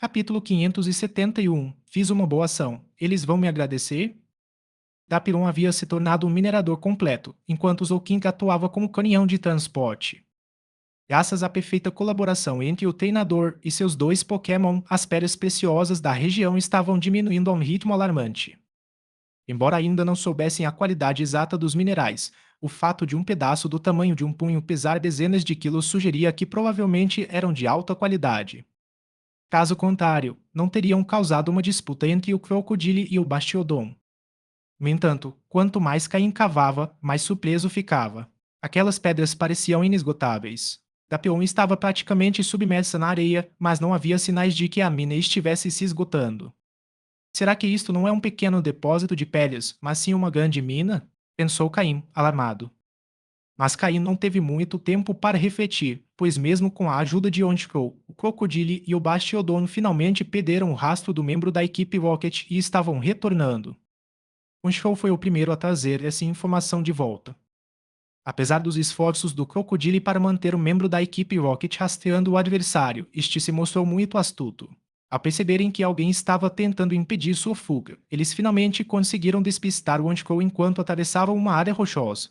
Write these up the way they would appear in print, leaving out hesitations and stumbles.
Capítulo 571. Fiz uma boa ação. Eles vão me agradecer? Dapiron havia se tornado um minerador completo, enquanto Zolkin atuava como caminhão de transporte. Graças à perfeita colaboração entre o treinador e seus dois Pokémon, as pedras preciosas da região estavam diminuindo a um ritmo alarmante. Embora ainda não soubessem a qualidade exata dos minerais, o fato de um pedaço do tamanho de um punho pesar dezenas de quilos sugeria que provavelmente eram de alta qualidade. Caso contrário, não teriam causado uma disputa entre o Crocodile e o Bastiodon. No entanto, quanto mais Caim cavava, mais surpreso ficava. Aquelas pedras pareciam inesgotáveis. Dapion estava praticamente submersa na areia, mas não havia sinais de que a mina estivesse se esgotando. Será que isto não é um pequeno depósito de pedras, mas sim uma grande mina? Pensou Caim, alarmado. Mas Caim não teve muito tempo para refletir, pois mesmo com a ajuda de Honchkrow, o Crocodile e o Bastiodon finalmente perderam o rastro do membro da equipe Rocket e estavam retornando. Honchkrow foi o primeiro a trazer essa informação de volta. Apesar dos esforços do Crocodile para manter o membro da equipe Rocket rastreando o adversário, este se mostrou muito astuto. Ao perceberem que alguém estava tentando impedir sua fuga, eles finalmente conseguiram despistar o Honchkrow enquanto atravessavam uma área rochosa.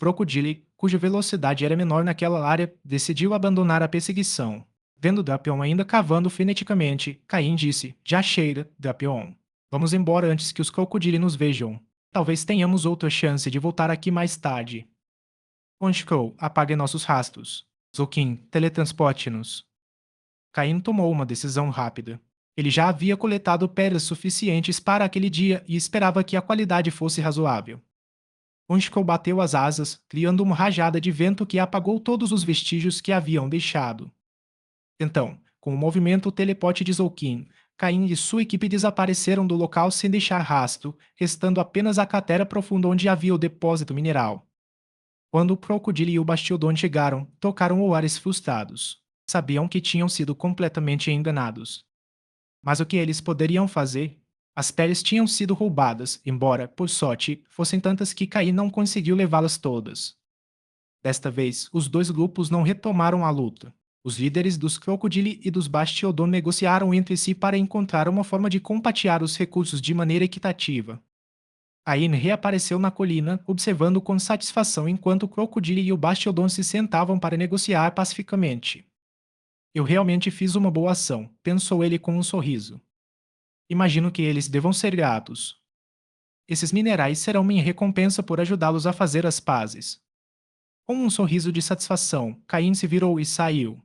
Crocodile, cuja velocidade era menor naquela área, decidiu abandonar a perseguição. Vendo Drapion ainda cavando freneticamente, Caim disse: Já cheira, Drapion. Vamos embora antes que os Crocodile nos vejam. Talvez tenhamos outra chance de voltar aqui mais tarde. Honchkrow, apague nossos rastros. Zolkin, teletransporte-nos. Caim tomou uma decisão rápida. Ele já havia coletado pedras suficientes para aquele dia e esperava que a qualidade fosse razoável. Honchkrow bateu as asas, criando uma rajada de vento que apagou todos os vestígios que haviam deixado. Então, com o movimento teleporte de Zolkin, Caim e sua equipe desapareceram do local sem deixar rastro, restando apenas a cratera profunda onde havia o depósito mineral. Quando o Crocodile e o Bastiodon chegaram, tocaram olhares frustrados. Sabiam que tinham sido completamente enganados. Mas o que eles poderiam fazer? As peles tinham sido roubadas, embora, por sorte, fossem tantas que Caim não conseguiu levá-las todas. Desta vez, os dois grupos não retomaram a luta. Os líderes dos Crocodile e dos Bastiodon negociaram entre si para encontrar uma forma de compartilhar os recursos de maneira equitativa. Caim reapareceu na colina, observando com satisfação enquanto o Crocodile e o Bastiodon se sentavam para negociar pacificamente. Eu realmente fiz uma boa ação, pensou ele com um sorriso. Imagino que eles devam ser gratos. Esses minerais serão minha recompensa por ajudá-los a fazer as pazes. Com um sorriso de satisfação, Caim se virou e saiu.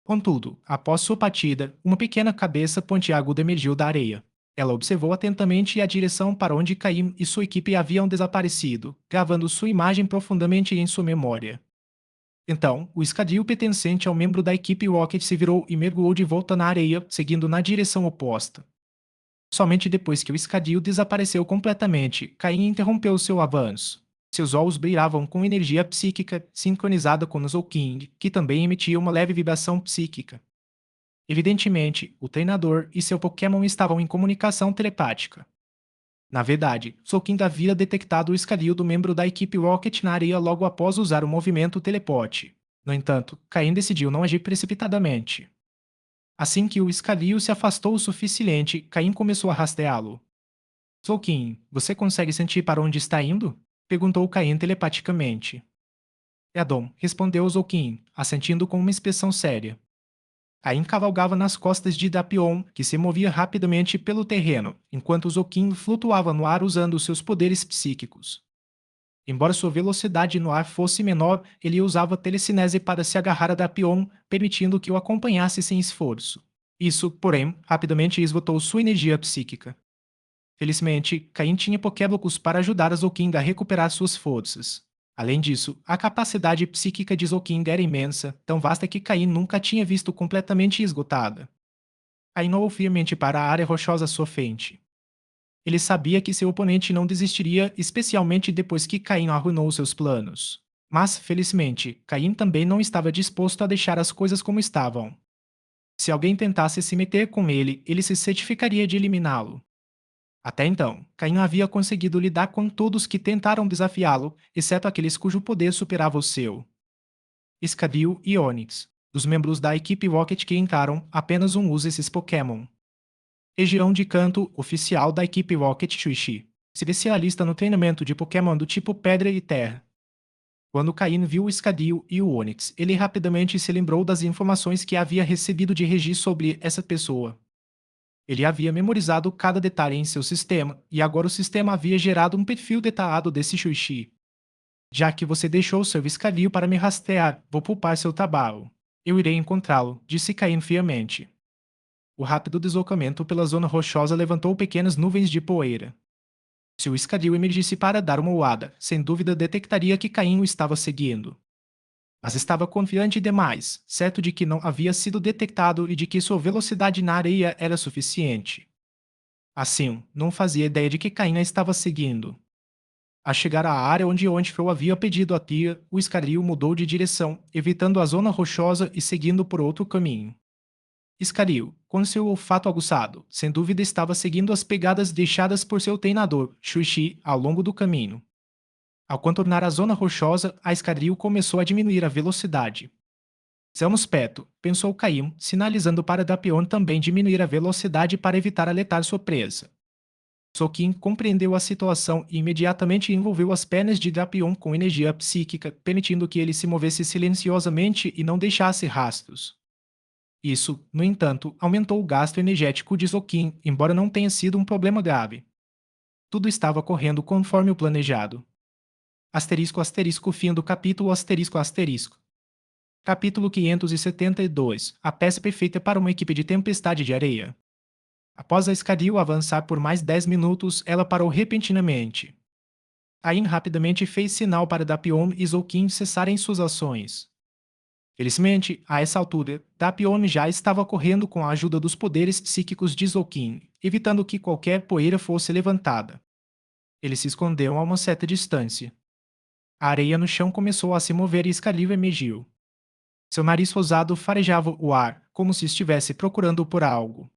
Contudo, após sua partida, uma pequena cabeça pontiaguda emergiu da areia. Ela observou atentamente a direção para onde Caim e sua equipe haviam desaparecido, gravando sua imagem profundamente em sua memória. Então, o escadril pertencente ao membro da equipe Rocket se virou e mergulhou de volta na areia, seguindo na direção oposta. Somente depois que o escadril desapareceu completamente, Caim interrompeu seu avanço. Seus olhos brilhavam com energia psíquica sincronizada com o Zolkin, que também emitia uma leve vibração psíquica. Evidentemente, o treinador e seu Pokémon estavam em comunicação telepática. Na verdade, Zolkin havia detectado o escadril do membro da equipe Rocket na areia logo após usar o movimento teleporte. No entanto, Caim decidiu não agir precipitadamente. Assim que o escadril se afastou o suficiente, Caim começou a rastreá-lo. Zolkin, você consegue sentir para onde está indo? Perguntou Caim telepaticamente. Edom, respondeu Zolkin, assentindo com uma expressão séria. Caim cavalgava nas costas de Dapion, que se movia rapidamente pelo terreno, enquanto Zolkin flutuava no ar usando seus poderes psíquicos. Embora sua velocidade no ar fosse menor, ele usava telecinese para se agarrar a Dapion, permitindo que o acompanhasse sem esforço. Isso, porém, rapidamente esgotou sua energia psíquica. Felizmente, Caim tinha Pokéblocs para ajudar a Zolkin a recuperar suas forças. Além disso, a capacidade psíquica de Zolkin era imensa, tão vasta que Caim nunca tinha visto completamente esgotada. Caim olhou firmemente para a área rochosa à sua frente. Ele sabia que seu oponente não desistiria, especialmente depois que Caim arruinou seus planos. Mas, felizmente, Caim também não estava disposto a deixar as coisas como estavam. Se alguém tentasse se meter com ele, ele se certificaria de eliminá-lo. Até então, Caim havia conseguido lidar com todos que tentaram desafiá-lo, exceto aqueles cujo poder superava o seu. Escadril e Onix. Dos membros da equipe Rocket que entraram, apenas um usa esses Pokémon. Região de canto oficial da equipe Rocket Shuichi, especialista no treinamento de Pokémon do tipo Pedra e Terra. Quando Caim viu o Escadio e o Onix, ele rapidamente se lembrou das informações que havia recebido de Regi sobre essa pessoa. Ele havia memorizado cada detalhe em seu sistema, e agora o sistema havia gerado um perfil detalhado desse Shuichi. Já que você deixou seu Escadio para me rastrear, vou poupar seu trabalho. Eu irei encontrá-lo, disse Caim friamente. O rápido deslocamento pela zona rochosa levantou pequenas nuvens de poeira. Se o escadil emergisse para dar uma voada, sem dúvida detectaria que Caim o estava seguindo. Mas estava confiante demais, certo de que não havia sido detectado e de que sua velocidade na areia era suficiente. Assim, não fazia ideia de que Caim a estava seguindo. Ao chegar à área onde Ontifro havia pedido a tia, o escadil mudou de direção, evitando a zona rochosa e seguindo por outro caminho. Escariu, com seu olfato aguçado, sem dúvida estava seguindo as pegadas deixadas por seu treinador, Shuichi, ao longo do caminho. Ao contornar a zona rochosa, a Escadril começou a diminuir a velocidade. Estamos perto, pensou Caim, sinalizando para Dapion também diminuir a velocidade para evitar alertar sua presa. Sokin compreendeu a situação e imediatamente envolveu as pernas de Dapion com energia psíquica, permitindo que ele se movesse silenciosamente e não deixasse rastros. Isso, no entanto, aumentou o gasto energético de Zokin, embora não tenha sido um problema grave. Tudo estava correndo conforme o planejado. Asterisco asterisco fim do capítulo asterisco asterisco. Capítulo 572. A peça perfeita para uma equipe de tempestade de areia. Após a Escadil avançar por mais 10 minutos, ela parou repentinamente. Ain rapidamente fez sinal para Dapion e Zokin cessarem suas ações. Felizmente, a essa altura, Dapion já estava correndo com a ajuda dos poderes psíquicos de Zokin, evitando que qualquer poeira fosse levantada. Ele se escondeu a uma certa distância. A areia no chão começou a se mover e Excalibur emergiu. Seu nariz rosado farejava o ar, como se estivesse procurando por algo.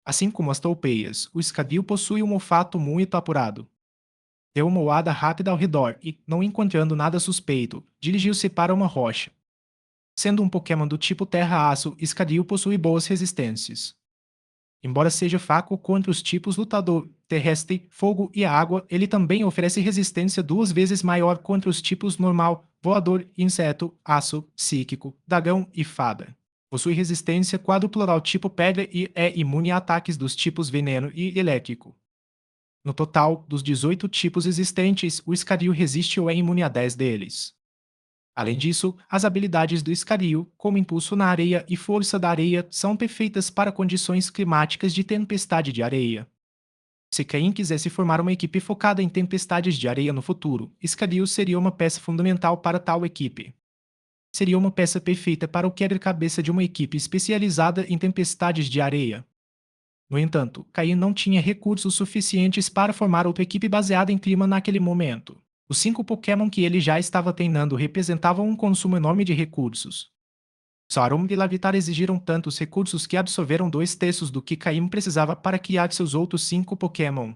Assim como as toupeias, o Excalibur possui um olfato muito apurado. Deu uma olhada rápida ao redor e, não encontrando nada suspeito, dirigiu-se para uma rocha. Sendo um Pokémon do tipo Terra-Aço, Escadil possui boas resistências. Embora seja fraco contra os tipos Lutador, Terrestre, Fogo e Água, ele também oferece resistência 2 vezes maior contra os tipos Normal, Voador, Inseto, Aço, Psíquico, Dragão e Fada. Possui resistência quádrupla ao tipo Pedra e é imune a ataques dos tipos Veneno e Elétrico. No total, dos 18 tipos existentes, o Escadil resiste ou é imune a 10 deles. Além disso, as habilidades do Escario, como impulso na areia e força da areia, são perfeitas para condições climáticas de tempestade de areia. Se Caim quisesse formar uma equipe focada em tempestades de areia no futuro, Escario seria uma peça fundamental para tal equipe. Seria uma peça perfeita para o quebra-cabeça de uma equipe especializada em tempestades de areia. No entanto, Caim não tinha recursos suficientes para formar outra equipe baseada em clima naquele momento. Os 5 Pokémon que ele já estava treinando representavam um consumo enorme de recursos. Sarum e Lavitar exigiram tantos recursos que absorveram 2/3 do que Caim precisava para criar seus outros 5 Pokémon.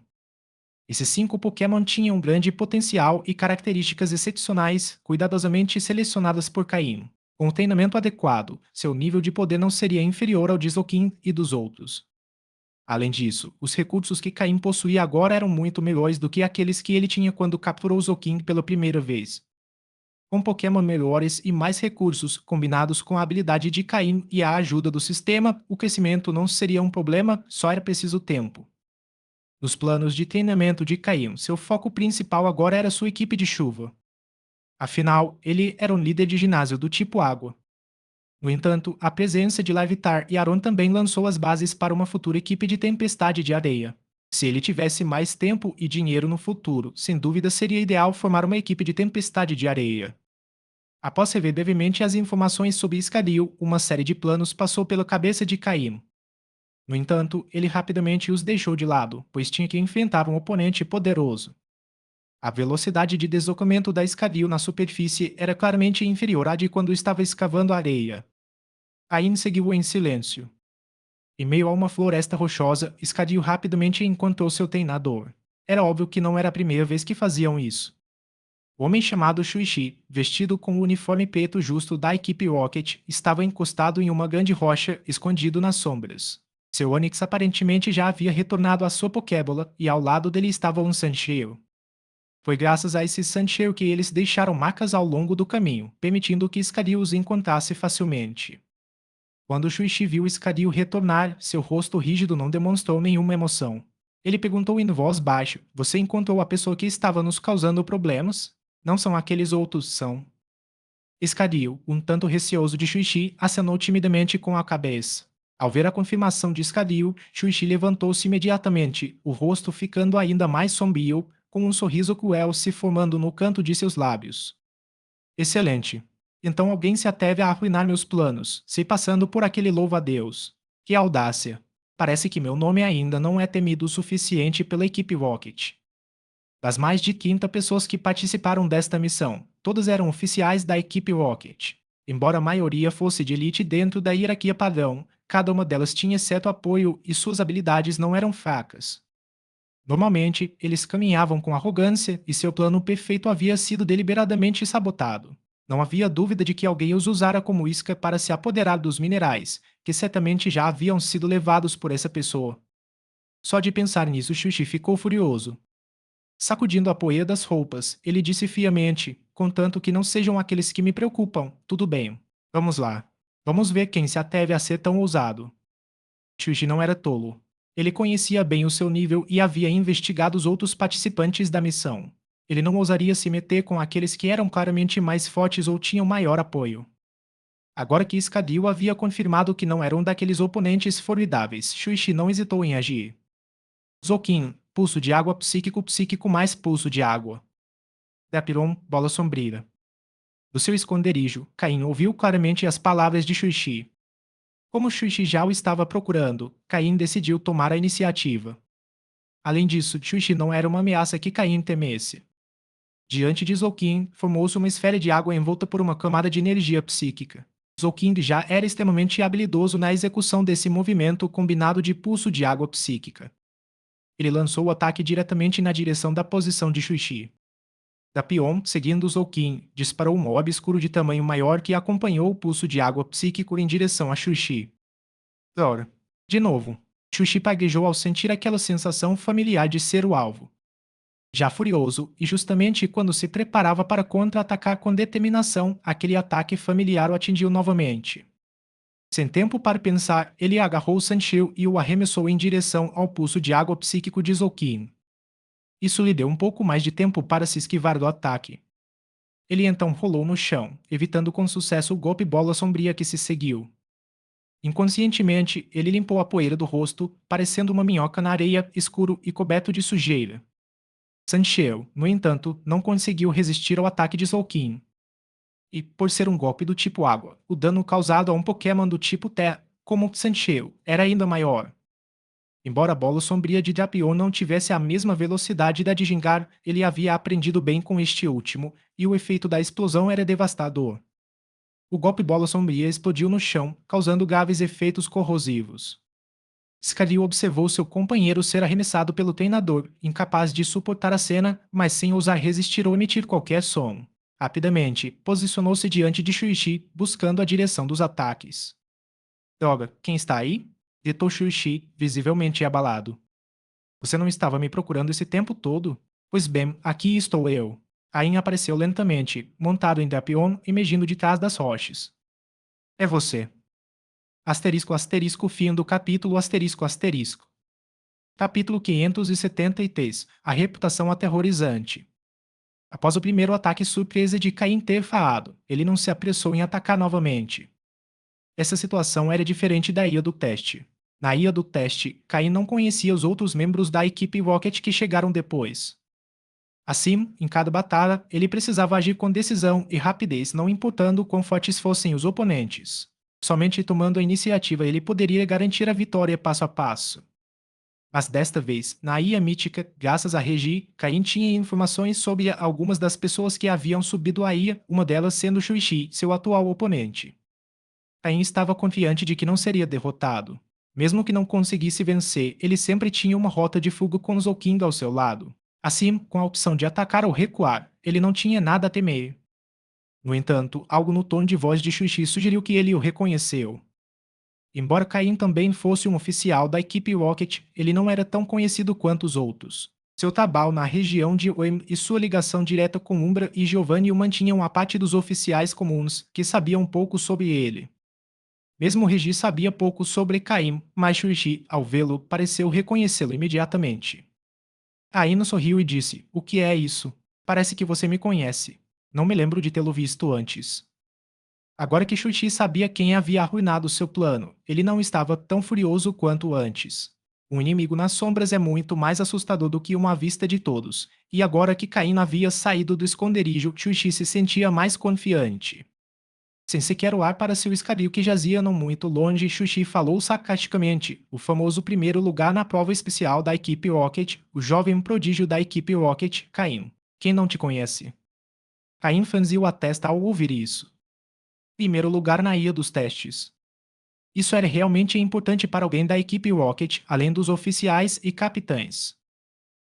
Esses 5 Pokémon tinham um grande potencial e características excepcionais, cuidadosamente selecionadas por Caim. Com o treinamento adequado, seu nível de poder não seria inferior ao de Zokin e dos outros. Além disso, os recursos que Caim possuía agora eram muito melhores do que aqueles que ele tinha quando capturou Zoking pela primeira vez. Com Pokémon melhores e mais recursos, combinados com a habilidade de Caim e a ajuda do sistema, o crescimento não seria um problema, só era preciso tempo. Nos planos de treinamento de Caim, seu foco principal agora era sua equipe de chuva. Afinal, ele era um líder de ginásio do tipo água. No entanto, a presença de Larvitar e Aron também lançou as bases para uma futura equipe de tempestade de areia. Se ele tivesse mais tempo e dinheiro no futuro, sem dúvida seria ideal formar uma equipe de tempestade de areia. Após rever brevemente as informações sobre Escadil, uma série de planos passou pela cabeça de Caim. No entanto, ele rapidamente os deixou de lado, pois tinha que enfrentar um oponente poderoso. A velocidade de deslocamento da Escadil na superfície era claramente inferior à de quando estava escavando a areia. Caim seguiu em silêncio. Em meio a uma floresta rochosa, Escadil rapidamente encontrou seu treinador. Era óbvio que não era a primeira vez que faziam isso. O homem chamado Shuichi, vestido com o uniforme preto justo da equipe Rocket, estava encostado em uma grande rocha, escondido nas sombras. Seu Onix aparentemente já havia retornado à sua Pokébola e ao lado dele estava um Sandshrew. Foi graças a esse Sandshrew que eles deixaram marcas ao longo do caminho, permitindo que Scario os encontrasse facilmente. Quando Shuichi viu Scario retornar, seu rosto rígido não demonstrou nenhuma emoção. Ele perguntou em voz baixa: Você encontrou a pessoa que estava nos causando problemas? Não são aqueles outros, são. Scario, um tanto receoso de Shuichi, acenou timidamente com a cabeça. Ao ver a confirmação de Scario, Shuichi levantou-se imediatamente, o rosto ficando ainda mais sombrio, com um sorriso cruel se formando no canto de seus lábios. Excelente. Então alguém se atreve a arruinar meus planos, se passando por aquele louva-a-Deus. Que audácia! Parece que meu nome ainda não é temido o suficiente pela equipe Rocket. Das mais de 30 pessoas que participaram desta missão, todas eram oficiais da equipe Rocket. Embora a maioria fosse de elite dentro da hierarquia padrão, cada uma delas tinha certo apoio e suas habilidades não eram fracas. Normalmente, eles caminhavam com arrogância e seu plano perfeito havia sido deliberadamente sabotado. Não havia dúvida de que alguém os usara como isca para se apoderar dos minerais, que certamente já haviam sido levados por essa pessoa. Só de pensar nisso, Xuxi ficou furioso. Sacudindo a poeira das roupas, ele disse friamente: Contanto que não sejam aqueles que me preocupam, tudo bem. Vamos lá. Vamos ver quem se atreve a ser tão ousado. Shuji não era tolo. Ele conhecia bem o seu nível e havia investigado os outros participantes da missão. Ele não ousaria se meter com aqueles que eram claramente mais fortes ou tinham maior apoio. Agora que Scadio havia confirmado que não era um daqueles oponentes formidáveis, Shuichi não hesitou em agir. Zokin, pulso de água psíquico mais pulso de água. Dapiron, bola sombria. Do seu esconderijo, Caim ouviu claramente as palavras de Shuichi. Como Shuichi já o estava procurando, Caim decidiu tomar a iniciativa. Além disso, Shuichi não era uma ameaça que Caim temesse. Diante de Zoukin, formou-se uma esfera de água envolta por uma camada de energia psíquica. Zoukin já era extremamente habilidoso na execução desse movimento combinado de pulso de água psíquica. Ele lançou o ataque diretamente na direção da posição de Shuichi. Dapion, seguindo Zoukin, disparou um orbe escuro de tamanho maior que acompanhou o pulso de água psíquico em direção a Shuichi. Ora, de novo, Shuichi paguejou ao sentir aquela sensação familiar de ser o alvo. Já furioso, e justamente quando se preparava para contra-atacar com determinação, aquele ataque familiar o atingiu novamente. Sem tempo para pensar, ele agarrou Sanshiro e o arremessou em direção ao pulso de água psíquico de Zoukin. Isso lhe deu um pouco mais de tempo para se esquivar do ataque. Ele então rolou no chão, evitando com sucesso o golpe bola sombria que se seguiu. Inconscientemente, ele limpou a poeira do rosto, parecendo uma minhoca na areia, escuro e coberto de sujeira. Sanshiro, no entanto, não conseguiu resistir ao ataque de Zoukin. E, por ser um golpe do tipo água, o dano causado a um Pokémon do tipo terra, como Sanshiro, era ainda maior. Embora a bola sombria de Drapion não tivesse a mesma velocidade da de Gingar, ele havia aprendido bem com este último, e o efeito da explosão era devastador. O golpe bola sombria explodiu no chão, causando graves efeitos corrosivos. Scario observou seu companheiro ser arremessado pelo treinador, incapaz de suportar a cena, mas sem ousar resistir ou emitir qualquer som. Rapidamente, posicionou-se diante de Shuichi, buscando a direção dos ataques. Droga, quem está aí? Gritou Shuichi, visivelmente abalado. Você não estava me procurando esse tempo todo? Pois bem, aqui estou eu. Ain apareceu lentamente, montado em Drapion e emergindo de trás das rochas. É você. Asterisco asterisco fim do capítulo asterisco asterisco. Capítulo 573. A reputação aterrorizante. Após o primeiro ataque surpresa de Caim ter falhado, ele não se apressou em atacar novamente. Essa situação era diferente da ilha do teste. Na ilha do teste, Caim não conhecia os outros membros da equipe Rocket que chegaram depois. Assim, em cada batalha, ele precisava agir com decisão e rapidez, não importando quão fortes fossem os oponentes. Somente tomando a iniciativa ele poderia garantir a vitória passo a passo. Mas desta vez, na ilha mítica, graças a Regi, Caim tinha informações sobre algumas das pessoas que haviam subido à ilha, uma delas sendo Shuichi, seu atual oponente. Caim estava confiante de que não seria derrotado. Mesmo que não conseguisse vencer, ele sempre tinha uma rota de fuga com Zouking ao seu lado. Assim, com a opção de atacar ou recuar, ele não tinha nada a temer. No entanto, algo no tom de voz de Xuxi sugeriu que ele o reconheceu. Embora Caim também fosse um oficial da equipe Rocket, ele não era tão conhecido quanto os outros. Seu trabalho na região de Oem e sua ligação direta com Umbra e Giovanni o mantinham à parte dos oficiais comuns, que sabiam pouco sobre ele. Mesmo Regi sabia pouco sobre Caim, mas Xuxi, ao vê-lo, pareceu reconhecê-lo imediatamente. Caim sorriu e disse: "O que é isso? Parece que você me conhece. Não me lembro de tê-lo visto antes." Agora que Xuxi sabia quem havia arruinado seu plano, ele não estava tão furioso quanto antes. Um inimigo nas sombras é muito mais assustador do que uma à vista de todos, e agora que Caim havia saído do esconderijo, Xuxi se sentia mais confiante. Sem sequer olhar para seu escabio que jazia não muito longe, Xuxi falou sarcasticamente, o famoso primeiro lugar na prova especial da equipe Rocket, o jovem prodígio da equipe Rocket, Caim. Quem não te conhece? Caim franziu a testa ao ouvir isso. Primeiro lugar na IA dos testes. Isso era realmente importante para alguém da equipe Rocket, além dos oficiais e capitães.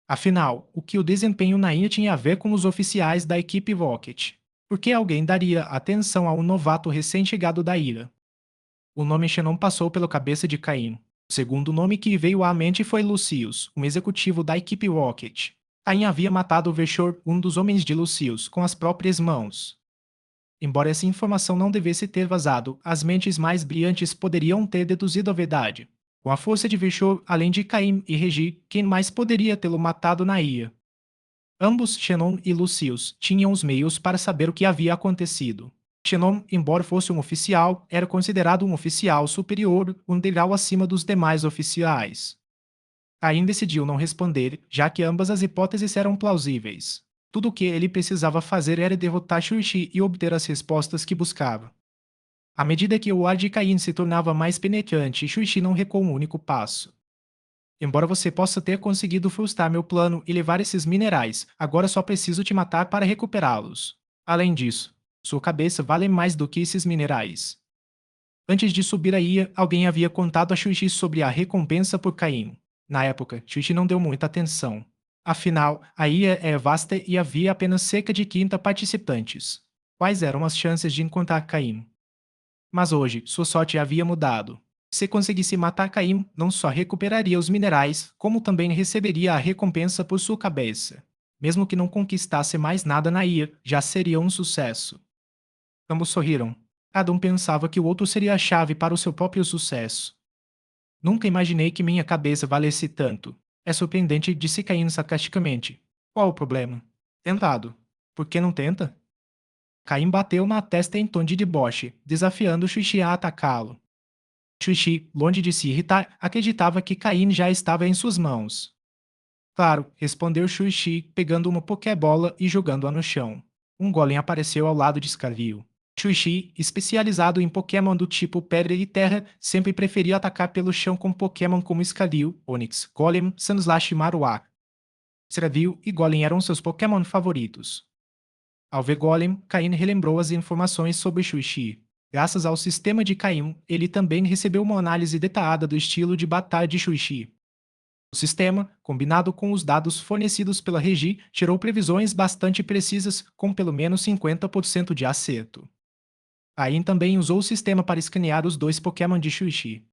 Afinal, o que o desempenho na IA tinha a ver com os oficiais da equipe Rocket? Por que alguém daria atenção a um novato recém-chegado da ilha? O nome Xenon passou pela cabeça de Caim. O segundo nome que veio à mente foi Lucius, um executivo da equipe Rocket. Caim havia matado Veshor, um dos homens de Lucius, com as próprias mãos. Embora essa informação não devesse ter vazado, as mentes mais brilhantes poderiam ter deduzido a verdade. Com a força de Veshor, além de Caim e Regi, quem mais poderia tê-lo matado na ilha? Ambos, Xenon e Lucius, tinham os meios para saber o que havia acontecido. Xenon, embora fosse um oficial, era considerado um oficial superior, um degrau acima dos demais oficiais. Caim decidiu não responder, já que ambas as hipóteses eram plausíveis. Tudo o que ele precisava fazer era derrotar Xuxi e obter as respostas que buscava. À medida que o ar de Caim se tornava mais penetrante, Xuxi não recuou um único passo. Embora você possa ter conseguido frustrar meu plano e levar esses minerais, agora só preciso te matar para recuperá-los. Além disso, sua cabeça vale mais do que esses minerais. Antes de subir a ilha, alguém havia contado a Xuxi sobre a recompensa por Caim. Na época, Xuxi não deu muita atenção. Afinal, a ilha é vasta e havia apenas cerca de 30 participantes. Quais eram as chances de encontrar Caim? Mas hoje, sua sorte havia mudado. Se conseguisse matar Caim, não só recuperaria os minerais, como também receberia a recompensa por sua cabeça. Mesmo que não conquistasse mais nada na ilha, já seria um sucesso. Ambos sorriram. Cada um pensava que o outro seria a chave para o seu próprio sucesso. Nunca imaginei que minha cabeça valesse tanto. É surpreendente, disse Caim sarcasticamente. Qual o problema? Tentado. Por que não tenta? Caim bateu na testa em tom de deboche, desafiando Xuxi a atacá-lo. Xuxi, longe de se irritar, acreditava que Caim já estava em suas mãos. Claro, respondeu Xuxi, pegando uma pokébola e jogando-a no chão. Um golem apareceu ao lado de Scarville. Xuxi, especializado em Pokémon do tipo Pedra e Terra, sempre preferia atacar pelo chão com Pokémon como Scarville, Onix, Golem, Sandslash e Marowak. Scarville e Golem eram seus Pokémon favoritos. Ao ver Golem, Caim relembrou as informações sobre Xuxi. Graças ao sistema de Caim, ele também recebeu uma análise detalhada do estilo de batalha de Xuxi. O sistema, combinado com os dados fornecidos pela Regi, gerou previsões bastante precisas, com pelo menos 50% de acerto. Caim também usou o sistema para escanear os dois Pokémon de Xuxi.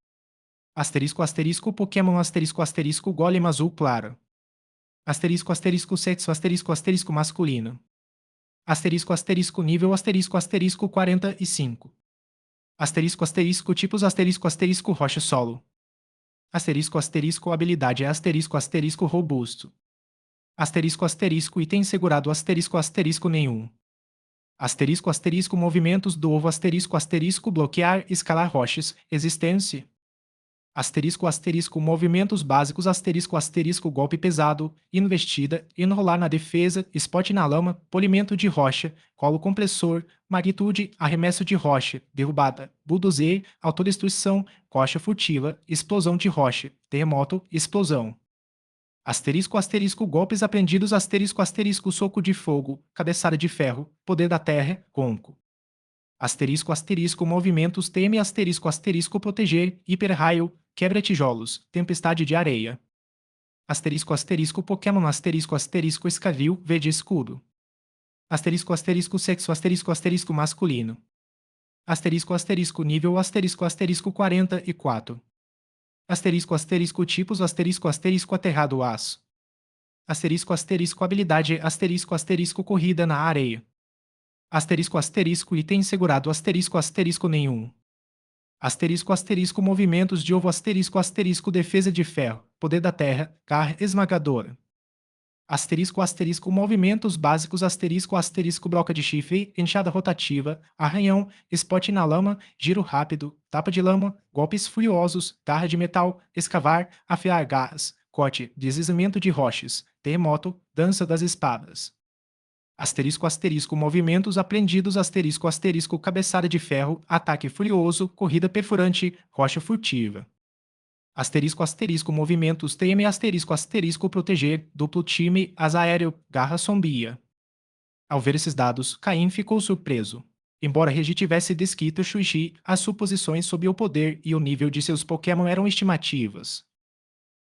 Asterisco asterisco Pokémon asterisco asterisco Golem azul claro. Asterisco asterisco sexo asterisco asterisco masculino. Asterisco asterisco nível asterisco asterisco 45. Asterisco asterisco tipos asterisco asterisco rocha solo. Asterisco asterisco habilidade é asterisco asterisco robusto. Asterisco asterisco item segurado asterisco asterisco nenhum. Asterisco asterisco movimentos do ovo asterisco asterisco bloquear escalar rochas existência. Asterisco asterisco movimentos básicos asterisco asterisco golpe pesado, investida, enrolar na defesa, spot na lama, polimento de rocha, colo compressor, magnitude, arremesso de rocha, derrubada, bulldozer, autodestruição, coxa furtiva, explosão de rocha, terremoto, explosão. Asterisco asterisco golpes aprendidos asterisco asterisco soco de fogo, cabeçada de ferro, poder da terra, conco. Asterisco asterisco movimentos teme asterisco asterisco proteger, hiperraio, quebra-tijolos, tempestade de areia. Asterisco asterisco Pokémon asterisco asterisco escavil, verde escudo. Asterisco asterisco sexo asterisco asterisco masculino. Asterisco asterisco nível asterisco asterisco 44. Asterisco asterisco tipos asterisco asterisco aterrado aço. Asterisco asterisco habilidade asterisco asterisco corrida na areia. Asterisco asterisco item segurado asterisco asterisco nenhum. Asterisco asterisco movimentos de ovo asterisco asterisco defesa de ferro, poder da terra, garra esmagadora. Asterisco asterisco movimentos básicos asterisco asterisco broca de chifre, enxada rotativa, arranhão, spot na lama, giro rápido, tapa de lama, golpes furiosos, garra de metal, escavar, afiar garras, corte, deslizamento de rochas, terremoto, dança das espadas. Asterisco asterisco movimentos aprendidos asterisco asterisco cabeçada de ferro, ataque furioso, corrida perfurante, rocha furtiva. Asterisco asterisco movimentos TM asterisco asterisco proteger, duplo time, asa aéreo, garra sombria. Ao ver esses dados, Caim ficou surpreso. Embora Regi tivesse descrito Shuichi, as suposições sobre o poder e o nível de seus Pokémon eram estimativas.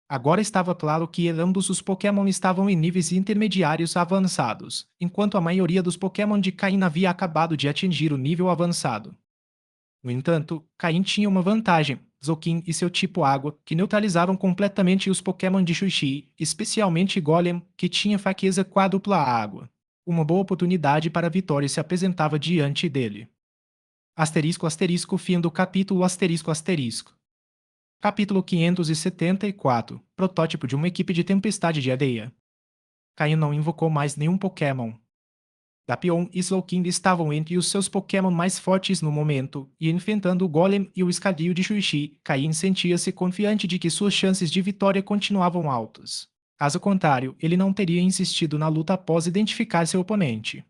Agora estava claro que ambos os Pokémon estavam em níveis intermediários avançados, enquanto a maioria dos Pokémon de Caim havia acabado de atingir o nível avançado. No entanto, Caim tinha uma vantagem: Zokin e seu tipo água, que neutralizavam completamente os Pokémon de Shuichi, especialmente Golem, que tinha fraqueza quádrupla à água. Uma boa oportunidade para a vitória se apresentava diante dele. Asterisco asterisco fim do capítulo asterisco asterisco. Capítulo 574. Protótipo de uma equipe de tempestade de areia. Caim não invocou mais nenhum Pokémon. Dapion e Slowking estavam entre os seus Pokémon mais fortes no momento, e enfrentando o Golem e o Escadil de Shuichi, Caim sentia-se confiante de que suas chances de vitória continuavam altas. Caso contrário, ele não teria insistido na luta após identificar seu oponente.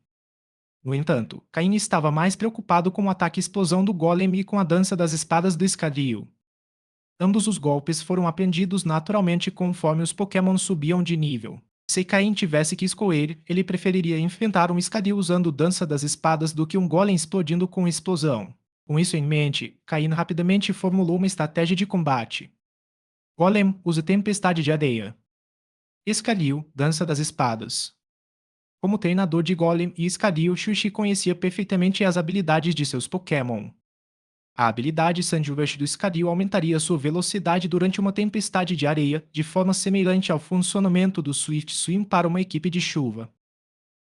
No entanto, Caim estava mais preocupado com o ataque explosão do Golem e com a dança das espadas do Escadil. Ambos os golpes foram aprendidos naturalmente conforme os Pokémon subiam de nível. Se Caim tivesse que escolher, ele preferiria enfrentar um Escadil usando Dança das Espadas do que um Golem explodindo com explosão. Com isso em mente, Caim rapidamente formulou uma estratégia de combate. Golem usa Tempestade de Areia. Escadil, Dança das Espadas. Como treinador de Golem e Escadil, Shuichi conhecia perfeitamente as habilidades de seus Pokémon. A habilidade Sandrush do Escadil aumentaria sua velocidade durante uma tempestade de areia, de forma semelhante ao funcionamento do Swift Swim para uma equipe de chuva.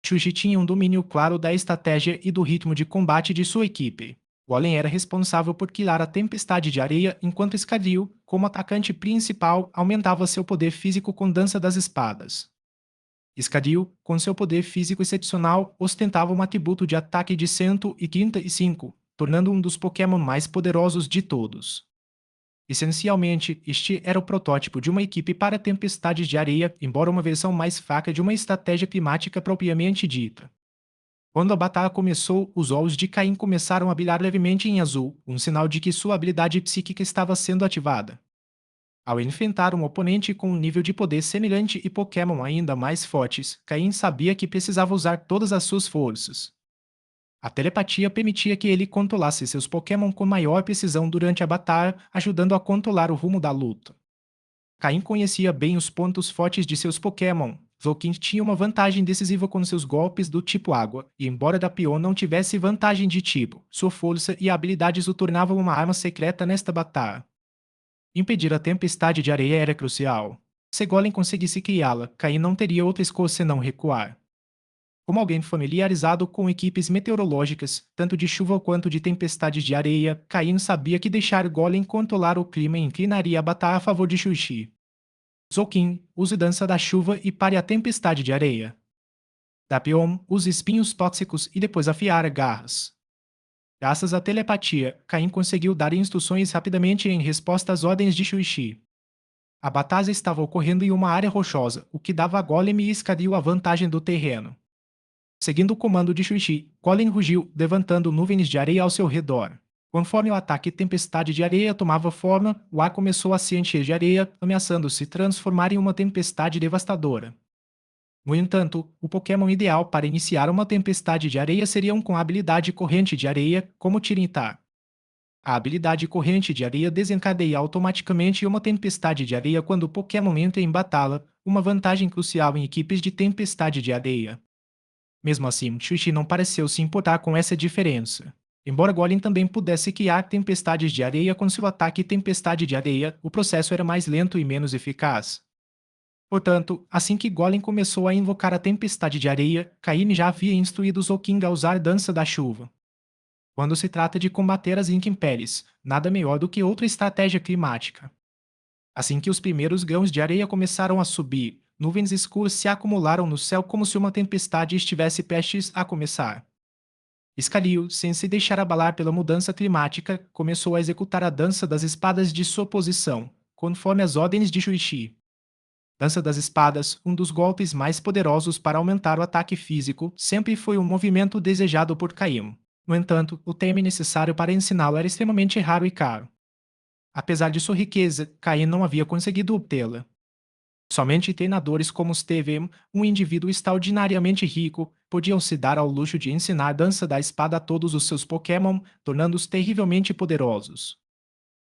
Shuji tinha um domínio claro da estratégia e do ritmo de combate de sua equipe. Golem era responsável por criar a tempestade de areia, enquanto Escadil, como atacante principal, aumentava seu poder físico com Dança das Espadas. Escadil, com seu poder físico excepcional, ostentava um atributo de ataque de 135, tornando um dos Pokémon mais poderosos de todos. Essencialmente, este era o protótipo de uma equipe para tempestades de areia, embora uma versão mais fraca de uma estratégia climática propriamente dita. Quando a batalha começou, os olhos de Caim começaram a brilhar levemente em azul, um sinal de que sua habilidade psíquica estava sendo ativada. Ao enfrentar um oponente com um nível de poder semelhante e Pokémon ainda mais fortes, Caim sabia que precisava usar todas as suas forças. A telepatia permitia que ele controlasse seus Pokémon com maior precisão durante a batalha, ajudando a controlar o rumo da luta. Caim conhecia bem os pontos fortes de seus Pokémon. Zokin tinha uma vantagem decisiva com seus golpes do tipo água, e embora Dapion não tivesse vantagem de tipo, sua força e habilidades o tornavam uma arma secreta nesta batalha. Impedir a tempestade de areia era crucial. Se Golem conseguisse criá-la, Caim não teria outra escolha senão recuar. Como alguém familiarizado com equipes meteorológicas, tanto de chuva quanto de tempestades de areia, Caim sabia que deixar Golem controlar o clima inclinaria a batalha a favor de Shuichi. Zokin, use Dança da Chuva e pare a tempestade de areia. Dapion, use espinhos tóxicos e depois afiar garras. Graças à telepatia, Caim conseguiu dar instruções rapidamente em resposta às ordens de Shuichi. A batalha estava ocorrendo em uma área rochosa, o que dava a Golem e Escadil a vantagem do terreno. Seguindo o comando de Shuichi, Golem rugiu, levantando nuvens de areia ao seu redor. Conforme o ataque tempestade de areia tomava forma, o ar começou a se encher de areia, ameaçando se transformar em uma tempestade devastadora. No entanto, o Pokémon ideal para iniciar uma tempestade de areia seria um com a habilidade Corrente de Areia, como Tyranitar. A habilidade Corrente de Areia desencadeia automaticamente uma tempestade de areia quando o Pokémon entra em batalha, uma vantagem crucial em equipes de tempestade de areia. Mesmo assim, Chuchi não pareceu se importar com essa diferença. Embora Golem também pudesse criar tempestades de areia com seu ataque tempestade de areia, o processo era mais lento e menos eficaz. Portanto, assim que Golem começou a invocar a tempestade de areia, Caine já havia instruído Zolking a usar Dança da Chuva. Quando se trata de combater as intempéries, nada melhor do que outra estratégia climática. Assim que os primeiros grãos de areia começaram a subir, nuvens escuras se acumularam no céu como se uma tempestade estivesse prestes a começar. Escariu, sem se deixar abalar pela mudança climática, começou a executar a dança das espadas de sua posição, conforme as ordens de Shuichi. Dança das espadas, um dos golpes mais poderosos para aumentar o ataque físico, sempre foi um movimento desejado por Caim. No entanto, o tempo necessário para ensiná-lo era extremamente raro e caro. Apesar de sua riqueza, Caim não havia conseguido obtê-la. Somente treinadores como Steve, um indivíduo extraordinariamente rico, podiam se dar ao luxo de ensinar a dança da espada a todos os seus Pokémon, tornando-os terrivelmente poderosos.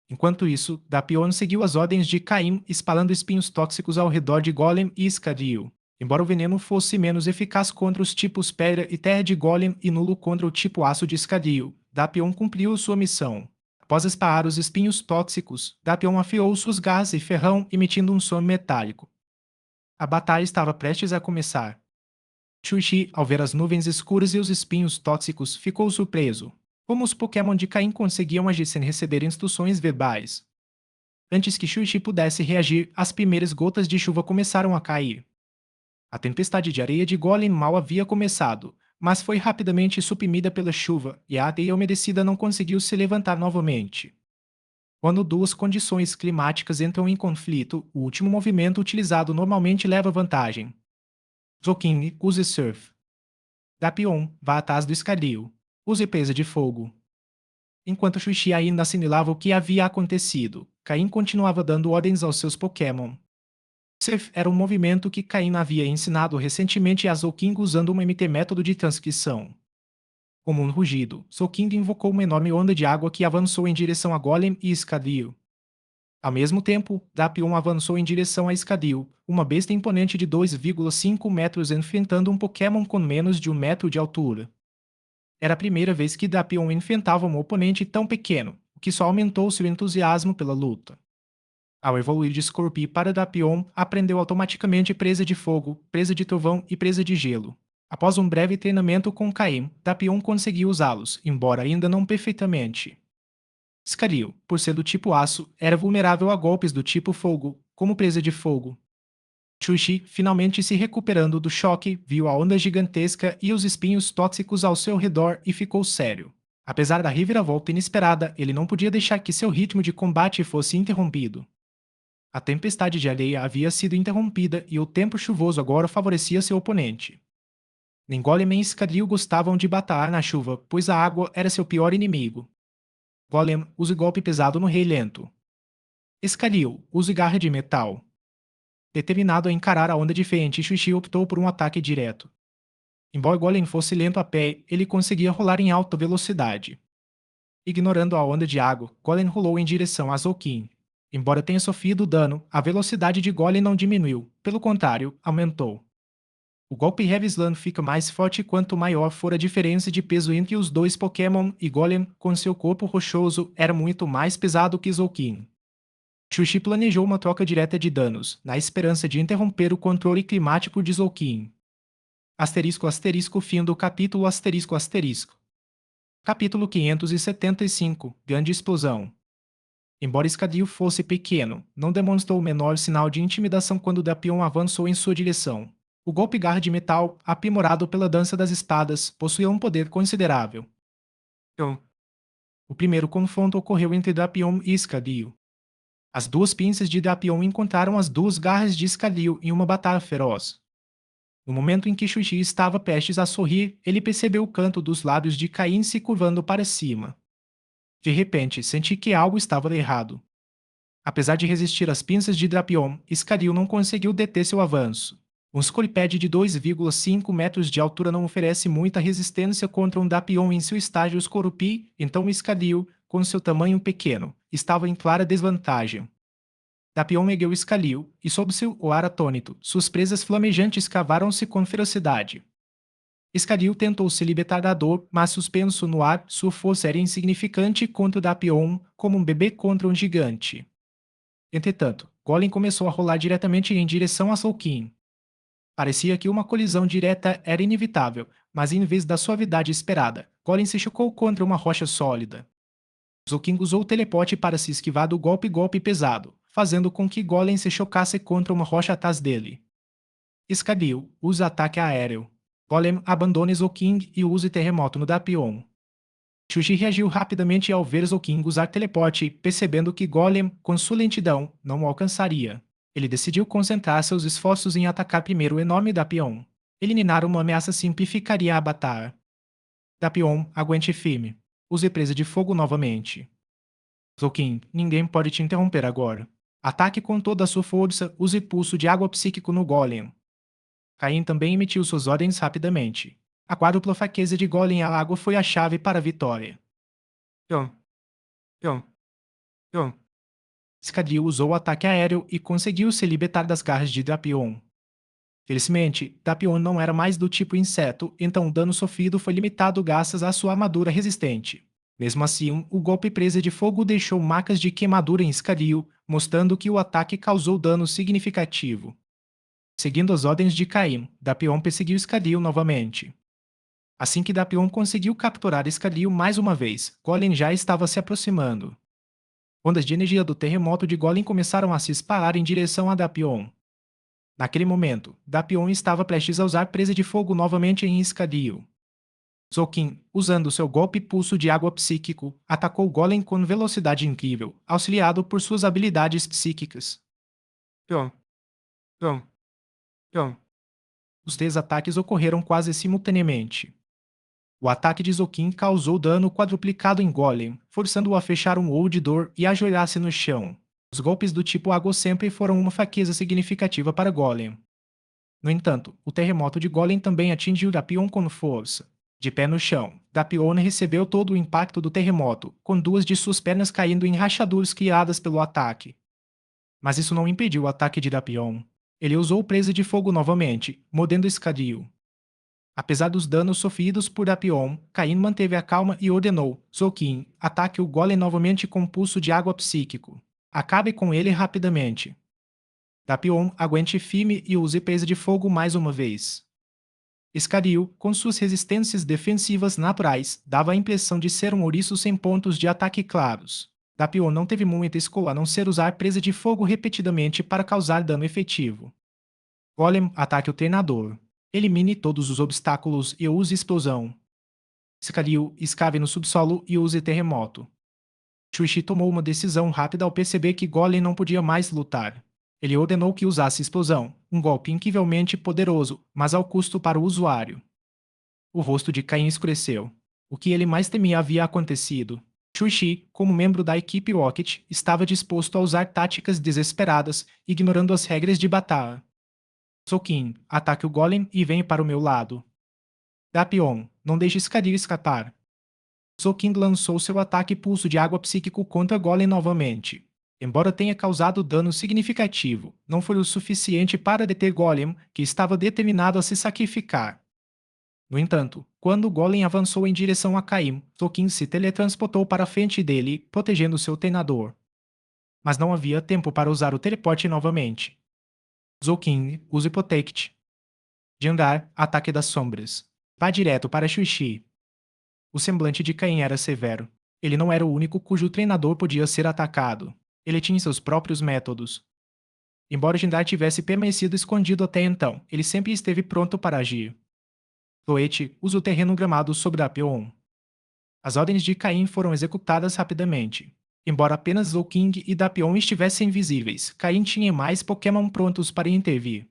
Enquanto isso, Dapion seguiu as ordens de Caim, espalhando espinhos tóxicos ao redor de Golem e Escadril. Embora o veneno fosse menos eficaz contra os tipos Pedra e Terra de Golem e nulo contra o tipo Aço de Escadril, Dapion cumpriu sua missão. Após espalhar os espinhos tóxicos, Dapion afiou suas garras e ferrão, emitindo um som metálico. A batalha estava prestes a começar. Chuchi, ao ver as nuvens escuras e os espinhos tóxicos, ficou surpreso. Como os Pokémon de Caim conseguiam agir sem receber instruções verbais? Antes que Chuchi pudesse reagir, as primeiras gotas de chuva começaram a cair. A tempestade de areia de Golem mal havia começado, mas foi rapidamente suprimida pela chuva e a areia umedecida não conseguiu se levantar novamente. Quando duas condições climáticas entram em conflito, o último movimento utilizado normalmente leva vantagem. Zoking use Surf. Dapion vá atrás do escadril. Use presa de fogo. Enquanto Xuxi ainda assimilava o que havia acontecido, Caim continuava dando ordens aos seus Pokémon. Surf era um movimento que Caim havia ensinado recentemente a Zolking usando um MT método de transcrição. Como um rugido, Zolking invocou uma enorme onda de água que avançou em direção a Golem e Escadril. Ao mesmo tempo, Dapion avançou em direção a Escadril, uma besta imponente de 2,5 metros enfrentando um Pokémon com menos de 1 metro de altura. Era a primeira vez que Dapion enfrentava um oponente tão pequeno, o que só aumentou seu entusiasmo pela luta. Ao evoluir de Scorpio para Dapion, aprendeu automaticamente presa de fogo, presa de trovão e presa de gelo. Após um breve treinamento com Caim, Dapion conseguiu usá-los, embora ainda não perfeitamente. Scaril, por ser do tipo aço, era vulnerável a golpes do tipo fogo, como presa de fogo. Chuchi, finalmente se recuperando do choque, viu a onda gigantesca e os espinhos tóxicos ao seu redor e ficou sério. Apesar da reviravolta inesperada, ele não podia deixar que seu ritmo de combate fosse interrompido. A tempestade de areia havia sido interrompida e o tempo chuvoso agora favorecia seu oponente. Nem Golem nem Escadril gostavam de batalhar na chuva, pois a água era seu pior inimigo. Golem, use golpe pesado no Rei Lento. Escadril, use garra de metal. Determinado a encarar a onda diferente, Xuxi optou por um ataque direto. Embora Golem fosse lento a pé, ele conseguia rolar em alta velocidade. Ignorando a onda de água, Golem rolou em direção a Zolkin. Embora tenha sofrido dano, a velocidade de Golem não diminuiu, pelo contrário, aumentou. O golpe Heavy Slam fica mais forte quanto maior for a diferença de peso entre os dois Pokémon e Golem, com seu corpo rochoso, era muito mais pesado que Zolkin. Xuxi planejou uma troca direta de danos, na esperança de interromper o controle climático de Zolkin. Asterisco asterisco fim do capítulo asterisco asterisco. Capítulo 575 Grande Explosão. Embora Escadril fosse pequeno, não demonstrou o menor sinal de intimidação quando Dapion avançou em sua direção. O golpe garra de metal, aprimorado pela dança das espadas, possuía um poder considerável. O primeiro confronto ocorreu entre Dapion e Escadril. As duas pinças de Dapion encontraram as duas garras de Escadril em uma batalha feroz. No momento em que Xuxi estava prestes a sorrir, ele percebeu o canto dos lábios de Caim se curvando para cima. De repente, senti que algo estava errado. Apesar de resistir às pinças de Drapion, Escadril não conseguiu deter seu avanço. Um Scolipede de 2,5 metros de altura não oferece muita resistência contra um Drapion em seu estágio Scorupi, então Escadril, com seu tamanho pequeno, estava em clara desvantagem. Drapion ergueu Escadril, e sob seu ar atônito, suas presas flamejantes cavaram-se com ferocidade. Escadil tentou se libertar da dor, mas suspenso no ar, sua força era insignificante contra o Dapion, como um bebê contra um gigante. Entretanto, Golem começou a rolar diretamente em direção a Sulkin. Parecia que uma colisão direta era inevitável, mas em vez da suavidade esperada, Golem se chocou contra uma rocha sólida. Sulkin usou o teleporte para se esquivar do golpe pesado, fazendo com que Golem se chocasse contra uma rocha atrás dele. Escadil, use ataque aéreo. Golem abandone Zolking e use terremoto no Dapion. Shuji reagiu rapidamente ao ver Zolking usar teleporte, percebendo que Golem, com sua lentidão, não o alcançaria. Ele decidiu concentrar seus esforços em atacar primeiro o enorme Dapion. Eliminar uma ameaça simplificaria a batalha. Dapion, aguente firme. Use presa de fogo novamente. Zolkin, ninguém pode te interromper agora. Ataque com toda a sua força, use pulso de água psíquico no Golem. Caim também emitiu suas ordens rapidamente. A quádrupla fraqueza de Golem à água foi a chave para a vitória. Pion, pion, pion. Escadil usou o ataque aéreo e conseguiu se libertar das garras de Dapion. Felizmente, Dapion não era mais do tipo inseto, então o dano sofrido foi limitado graças à sua armadura resistente. Mesmo assim, o golpe presa de fogo deixou marcas de queimadura em Escadil, mostrando que o ataque causou dano significativo. Seguindo as ordens de Caim, Dapion perseguiu Escadil novamente. Assim que Dapion conseguiu capturar Escadil mais uma vez, Golem já estava se aproximando. Ondas de energia do terremoto de Golem começaram a se espalhar em direção a Dapion. Naquele momento, Dapion estava prestes a usar presa de fogo novamente em Escadil. Zolkin, usando seu golpe pulso de água psíquico, atacou Golem com velocidade incrível, auxiliado por suas habilidades psíquicas. Pion, pion, pion. Os 3 ataques ocorreram quase simultaneamente. O ataque de Zolkin causou dano quadruplicado em Golem, forçando-o a fechar um olho de dor e ajoelhar-se no chão. Os golpes do tipo água sempre foram uma fraqueza significativa para Golem. No entanto, o terremoto de Golem também atingiu Dapion com força. De pé no chão, Dapion recebeu todo o impacto do terremoto, com 2 de suas pernas caindo em rachaduras criadas pelo ataque. Mas isso não impediu o ataque de Dapion. Ele usou presa de fogo novamente, mordendo Escadil. Apesar dos danos sofridos por Dapion, Caim manteve a calma e ordenou: Zolkin, ataque o Golem novamente com pulso de água psíquico. Acabe com ele rapidamente. Dapion, aguente firme e use presa de fogo mais uma vez. Escadil, com suas resistências defensivas naturais, dava a impressão de ser um ouriço sem pontos de ataque claros. Dapion não teve muita escolha a não ser usar presa de fogo repetidamente para causar dano efetivo. Golem, ataque o treinador. Elimine todos os obstáculos e use explosão. Escadil, escave no subsolo e use terremoto. Shuichi tomou uma decisão rápida ao perceber que Golem não podia mais lutar. Ele ordenou que usasse explosão, um golpe incrivelmente poderoso, mas ao custo para o usuário. O rosto de Caim escureceu. O que ele mais temia havia acontecido. Shuichi, como membro da equipe Rocket, estava disposto a usar táticas desesperadas, ignorando as regras de batalha. Sokin, ataque o Golem e venha para o meu lado. Dapion, não deixe Escadil escapar. Sokin lançou seu ataque pulso de água psíquico contra Golem novamente. Embora tenha causado dano significativo, não foi o suficiente para deter Golem, que estava determinado a se sacrificar. No entanto, quando o Golem avançou em direção a Caim, Sokin se teletransportou para a frente dele, protegendo seu treinador. Mas não havia tempo para usar o teleporte novamente. Zolkin, use Protect. Jandar, ataque das sombras. Vá direto para Shuichi. O semblante de Caim era severo. Ele não era o único cujo treinador podia ser atacado. Ele tinha seus próprios métodos. Embora Jandar tivesse permanecido escondido até então, ele sempre esteve pronto para agir. Floete, usa o terreno gramado sobre Dapion. As ordens de Caim foram executadas rapidamente. Embora apenas Zolking e Dapion estivessem invisíveis, Caim tinha mais Pokémon prontos para intervir.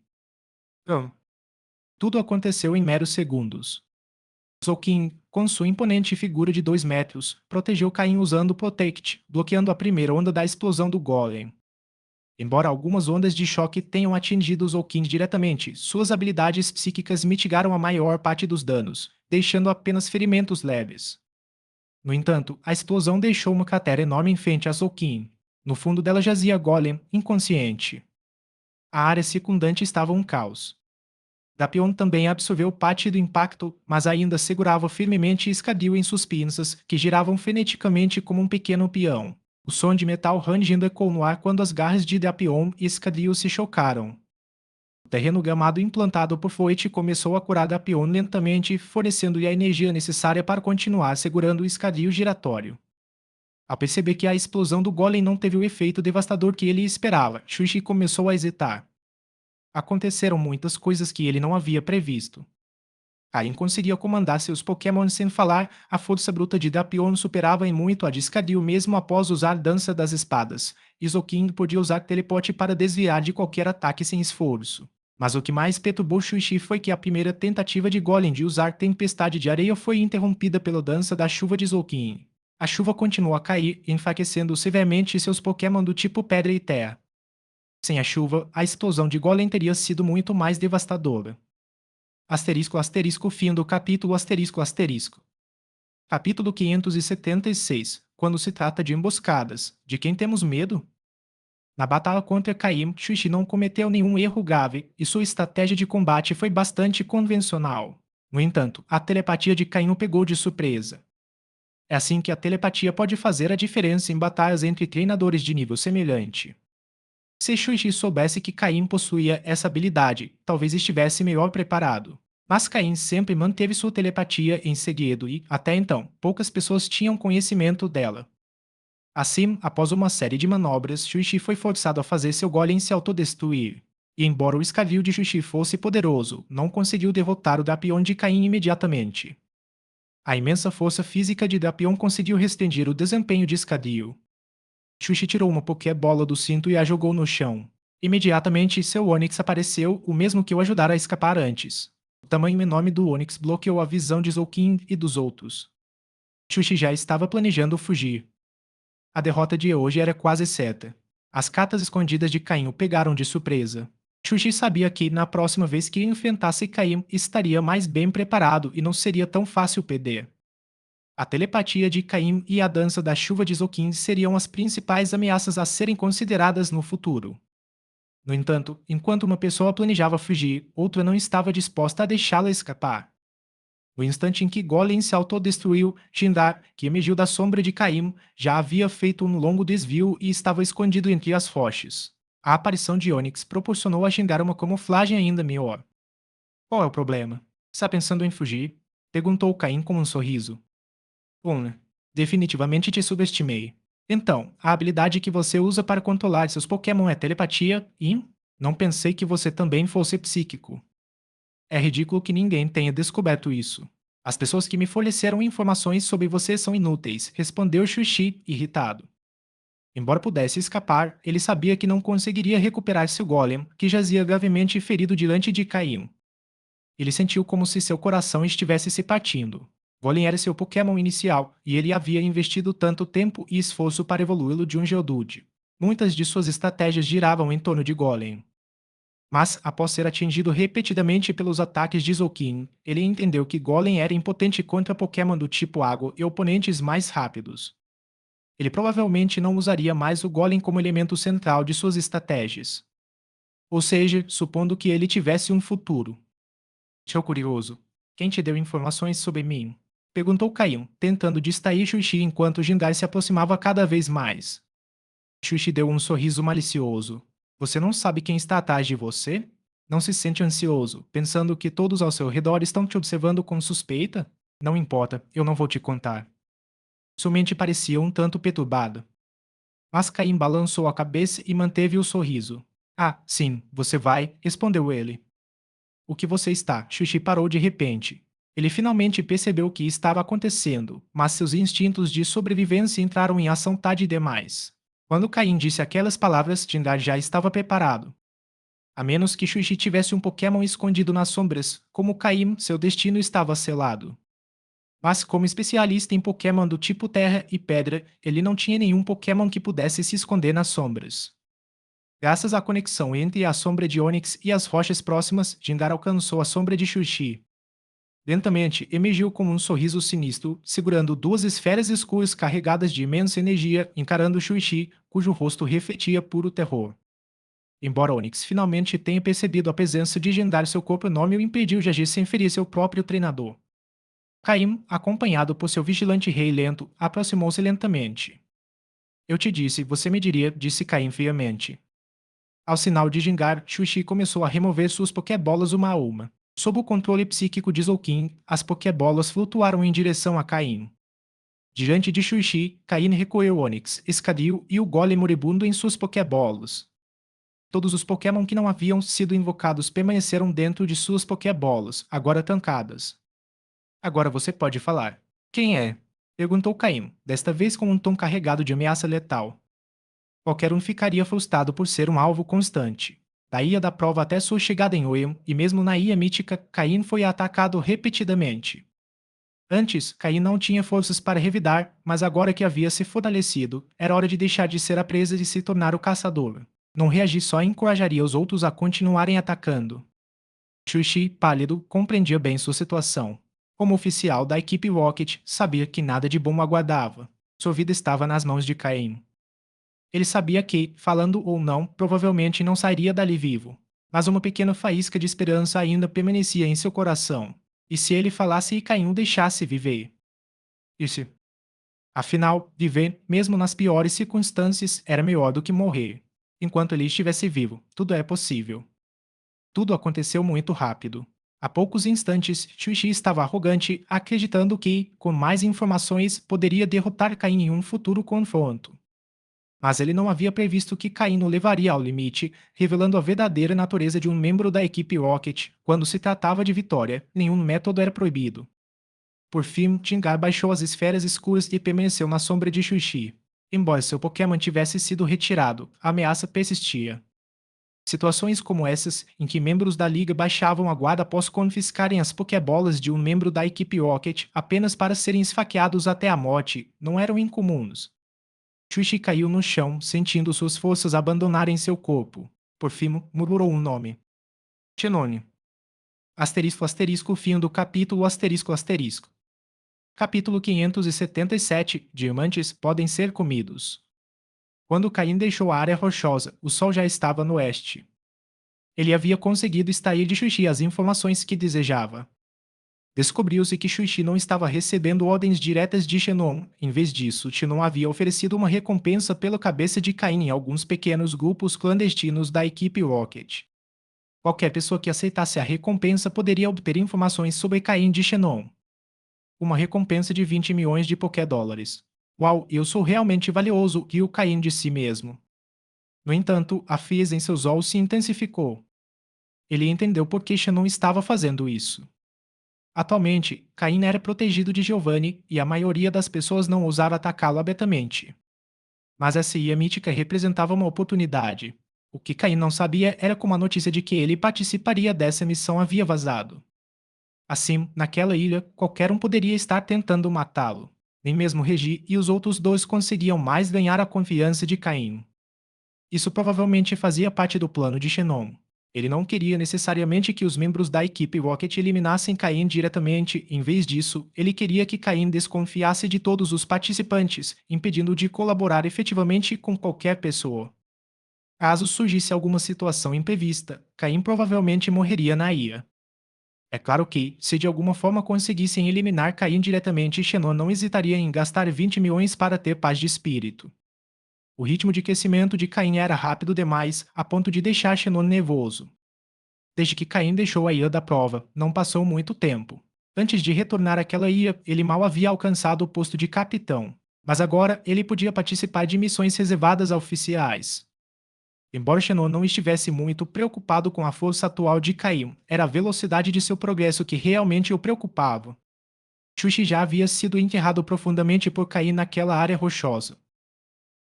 Tudo aconteceu em meros segundos. Zolkin, com sua imponente figura de 2 metros, protegeu Caim usando o Protect, bloqueando a primeira onda da explosão do Golem. Embora algumas ondas de choque tenham atingido Zolkin diretamente, suas habilidades psíquicas mitigaram a maior parte dos danos, deixando apenas ferimentos leves. No entanto, a explosão deixou uma cratera enorme em frente a Zolkin. No fundo dela jazia Golem, inconsciente. A área circundante estava um caos. Dapion também absorveu parte do impacto, mas ainda segurava firmemente Escadil em suas pinças, que giravam freneticamente como um pequeno peão. O som de metal rangindo ecoou no ar quando as garras de Dapion e Escadil se chocaram. O terreno gamado implantado por Foit começou a curar Dapion lentamente, fornecendo-lhe a energia necessária para continuar segurando o escadil giratório. Ao perceber que a explosão do golem não teve o efeito devastador que ele esperava, Shushi começou a hesitar. Aconteceram muitas coisas que ele não havia previsto. Caim conseguia comandar seus Pokémon sem falar, a força bruta de Dapion superava em muito a de Escadil mesmo após usar Dança das Espadas. Isoking podia usar teleporte para desviar de qualquer ataque sem esforço. Mas o que mais perturbou Shuichi foi que a primeira tentativa de Golem de usar Tempestade de Areia foi interrompida pela dança da chuva de Zoukin. A chuva continuou a cair, enfraquecendo severamente seus Pokémon do tipo Pedra e Terra. Sem a chuva, a explosão de Golem teria sido muito mais devastadora. Asterisco asterisco fim do capítulo asterisco asterisco. Capítulo 576. Quando se trata de emboscadas, de quem temos medo? Na batalha contra Caim, Shuichi não cometeu nenhum erro grave e sua estratégia de combate foi bastante convencional. No entanto, a telepatia de Caim o pegou de surpresa. É assim que a telepatia pode fazer a diferença em batalhas entre treinadores de nível semelhante. Se Shuichi soubesse que Caim possuía essa habilidade, talvez estivesse melhor preparado. Mas Caim sempre manteve sua telepatia em segredo e, até então, poucas pessoas tinham conhecimento dela. Assim, após uma série de manobras, Shuichi foi forçado a fazer seu golem se autodestruir. E embora o escavio de Shuichi fosse poderoso, não conseguiu derrotar o Dapion de Caim imediatamente. A imensa força física de Dapion conseguiu restringir o desempenho de Escadil. Shuichi tirou uma Pokébola do cinto e a jogou no chão. Imediatamente, seu Onix apareceu, o mesmo que o ajudara a escapar antes. O tamanho enorme do Onix bloqueou a visão de Zoukin e dos outros. Shuichi já estava planejando fugir. A derrota de hoje era quase certa. As cartas escondidas de Caim o pegaram de surpresa. Shuichi sabia que, na próxima vez que enfrentasse Caim, estaria mais bem preparado e não seria tão fácil perder. A telepatia de Caim e a dança da chuva de Zoukin seriam as principais ameaças a serem consideradas no futuro. No entanto, enquanto uma pessoa planejava fugir, outra não estava disposta a deixá-la escapar. No instante em que Golem se autodestruiu, Shindar, que emergiu da sombra de Caim, já havia feito um longo desvio e estava escondido entre as rochas. A aparição de Onix proporcionou a Shindar uma camuflagem ainda melhor. Qual é o problema? Está pensando em fugir? Perguntou Caim com um sorriso. Definitivamente te subestimei. Então, a habilidade que você usa para controlar seus Pokémon é telepatia e... Não pensei que você também fosse psíquico. É ridículo que ninguém tenha descoberto isso. As pessoas que me forneceram informações sobre você são inúteis, respondeu Xuxi, irritado. Embora pudesse escapar, ele sabia que não conseguiria recuperar seu golem, que jazia gravemente ferido diante de Caim. Ele sentiu como se seu coração estivesse se partindo. Golem era seu Pokémon inicial, e ele havia investido tanto tempo e esforço para evoluí-lo de um Geodude. Muitas de suas estratégias giravam em torno de Golem. Mas, após ser atingido repetidamente pelos ataques de Zoukin, ele entendeu que Golem era impotente contra Pokémon do tipo Água e oponentes mais rápidos. Ele provavelmente não usaria mais o Golem como elemento central de suas estratégias. Ou seja, supondo que ele tivesse um futuro. Seu curioso, quem te deu informações sobre mim? Perguntou Caim, tentando distrair Xuxi enquanto Jindai se aproximava cada vez mais. Xuxi deu um sorriso malicioso. Você não sabe quem está atrás de você? Não se sente ansioso, pensando que todos ao seu redor estão te observando com suspeita? Não importa, eu não vou te contar. Sua mente parecia um tanto perturbada. Mas Caim balançou a cabeça e manteve o sorriso. Ah, sim, você vai, respondeu ele. O que você está? Xuxi parou de repente. Ele finalmente percebeu o que estava acontecendo, mas seus instintos de sobrevivência entraram em ação tarde demais. Quando Caim disse aquelas palavras, Tindar já estava preparado. A menos que Xuxi tivesse um Pokémon escondido nas sombras, como Caim, seu destino estava selado. Mas como especialista em Pokémon do tipo Terra e Pedra, ele não tinha nenhum Pokémon que pudesse se esconder nas sombras. Graças à conexão entre a sombra de Onix e as rochas próximas, Jindar alcançou a sombra de Xuxi. Lentamente, emergiu com um sorriso sinistro, segurando duas esferas escuras carregadas de imensa energia, encarando Xuxi, cujo rosto refletia puro terror. Embora Onyx finalmente tenha percebido a presença de Gendar, seu corpo enorme o impediu de agir sem ferir seu próprio treinador. Caim, acompanhado por seu vigilante rei lento, aproximou-se lentamente. Eu te disse, você me diria, disse Caim friamente. Ao sinal de gingar, Xuxi começou a remover suas pokébolas uma a uma. Sob o controle psíquico de Zoukin, as pokébolas flutuaram em direção a Caim. Diante de Xuxi, Caim recolheu Onix, Escadil e o Golem moribundo em suas pokébolas. Todos os Pokémon que não haviam sido invocados permaneceram dentro de suas pokébolas, agora tancadas. Agora você pode falar. Quem é? Perguntou Caim, desta vez com um tom carregado de ameaça letal. Qualquer um ficaria frustrado por ser um alvo constante. Da ilha da prova até sua chegada em Oem, e mesmo na ilha mítica, Caim foi atacado repetidamente. Antes, Caim não tinha forças para revidar, mas agora que havia se fortalecido, era hora de deixar de ser a presa e se tornar o caçador. Não reagir só encorajaria os outros a continuarem atacando. Chushi, pálido, compreendia bem sua situação. Como oficial da equipe Rocket, sabia que nada de bom aguardava. Sua vida estava nas mãos de Caim. Ele sabia que, falando ou não, provavelmente não sairia dali vivo. Mas uma pequena faísca de esperança ainda permanecia em seu coração. E se ele falasse e Caim o deixasse viver? Disse. Afinal, viver, mesmo nas piores circunstâncias, era melhor do que morrer. Enquanto ele estivesse vivo, tudo é possível. Tudo aconteceu muito rápido. Há poucos instantes, Xuxi estava arrogante, acreditando que, com mais informações, poderia derrotar Caim em um futuro confronto. Mas ele não havia previsto que Caim o levaria ao limite, revelando a verdadeira natureza de um membro da equipe Rocket. Quando se tratava de vitória, nenhum método era proibido. Por fim, Tingar baixou as esferas escuras e permaneceu na sombra de Xuxi. Embora seu Pokémon tivesse sido retirado, a ameaça persistia. Situações como essas, em que membros da liga baixavam a guarda após confiscarem as Pokébolas de um membro da equipe Rocket apenas para serem esfaqueados até a morte, não eram incomuns. Chuchi caiu no chão, sentindo suas forças abandonarem seu corpo. Por fim, murmurou um nome. Chenone. Asterisco asterisco fim do capítulo asterisco asterisco. Capítulo 577. Diamantes podem ser comidos. Quando Caim deixou a área rochosa, o sol já estava no oeste. Ele havia conseguido extrair de Xuxi as informações que desejava. Descobriu-se que Xuxi não estava recebendo ordens diretas de Xenon. Em vez disso, Xenon havia oferecido uma recompensa pela cabeça de Caim em alguns pequenos grupos clandestinos da equipe Rocket. Qualquer pessoa que aceitasse a recompensa poderia obter informações sobre Caim de Xenon. Uma recompensa de 20 milhões de Pokédólares. Uau, eu sou realmente valioso, riu Caim de si mesmo. No entanto, a frieza em seus olhos se intensificou. Ele entendeu por que Xenon estava fazendo isso. Atualmente, Caim era protegido de Giovanni e a maioria das pessoas não ousava atacá-lo abertamente. Mas essa ilha mítica representava uma oportunidade. O que Caim não sabia era como a notícia de que ele participaria dessa missão havia vazado. Assim, naquela ilha, qualquer um poderia estar tentando matá-lo. Nem mesmo Regi e os outros dois conseguiam mais ganhar a confiança de Caim. Isso provavelmente fazia parte do plano de Xenon. Ele não queria necessariamente que os membros da equipe Rocket eliminassem Caim diretamente, em vez disso, ele queria que Caim desconfiasse de todos os participantes, impedindo-o de colaborar efetivamente com qualquer pessoa. Caso surgisse alguma situação imprevista, Caim provavelmente morreria na ilha. É claro que, se de alguma forma conseguissem eliminar Caim diretamente, Xenon não hesitaria em gastar 20 milhões para ter paz de espírito. O ritmo de crescimento de Caim era rápido demais, a ponto de deixar Xenon nervoso. Desde que Caim deixou a ilha da prova, não passou muito tempo. Antes de retornar àquela ilha, ele mal havia alcançado o posto de capitão. Mas agora ele podia participar de missões reservadas a oficiais. Embora Xenon não estivesse muito preocupado com a força atual de Caim, era a velocidade de seu progresso que realmente o preocupava. Xuxi já havia sido enterrado profundamente por Caim naquela área rochosa.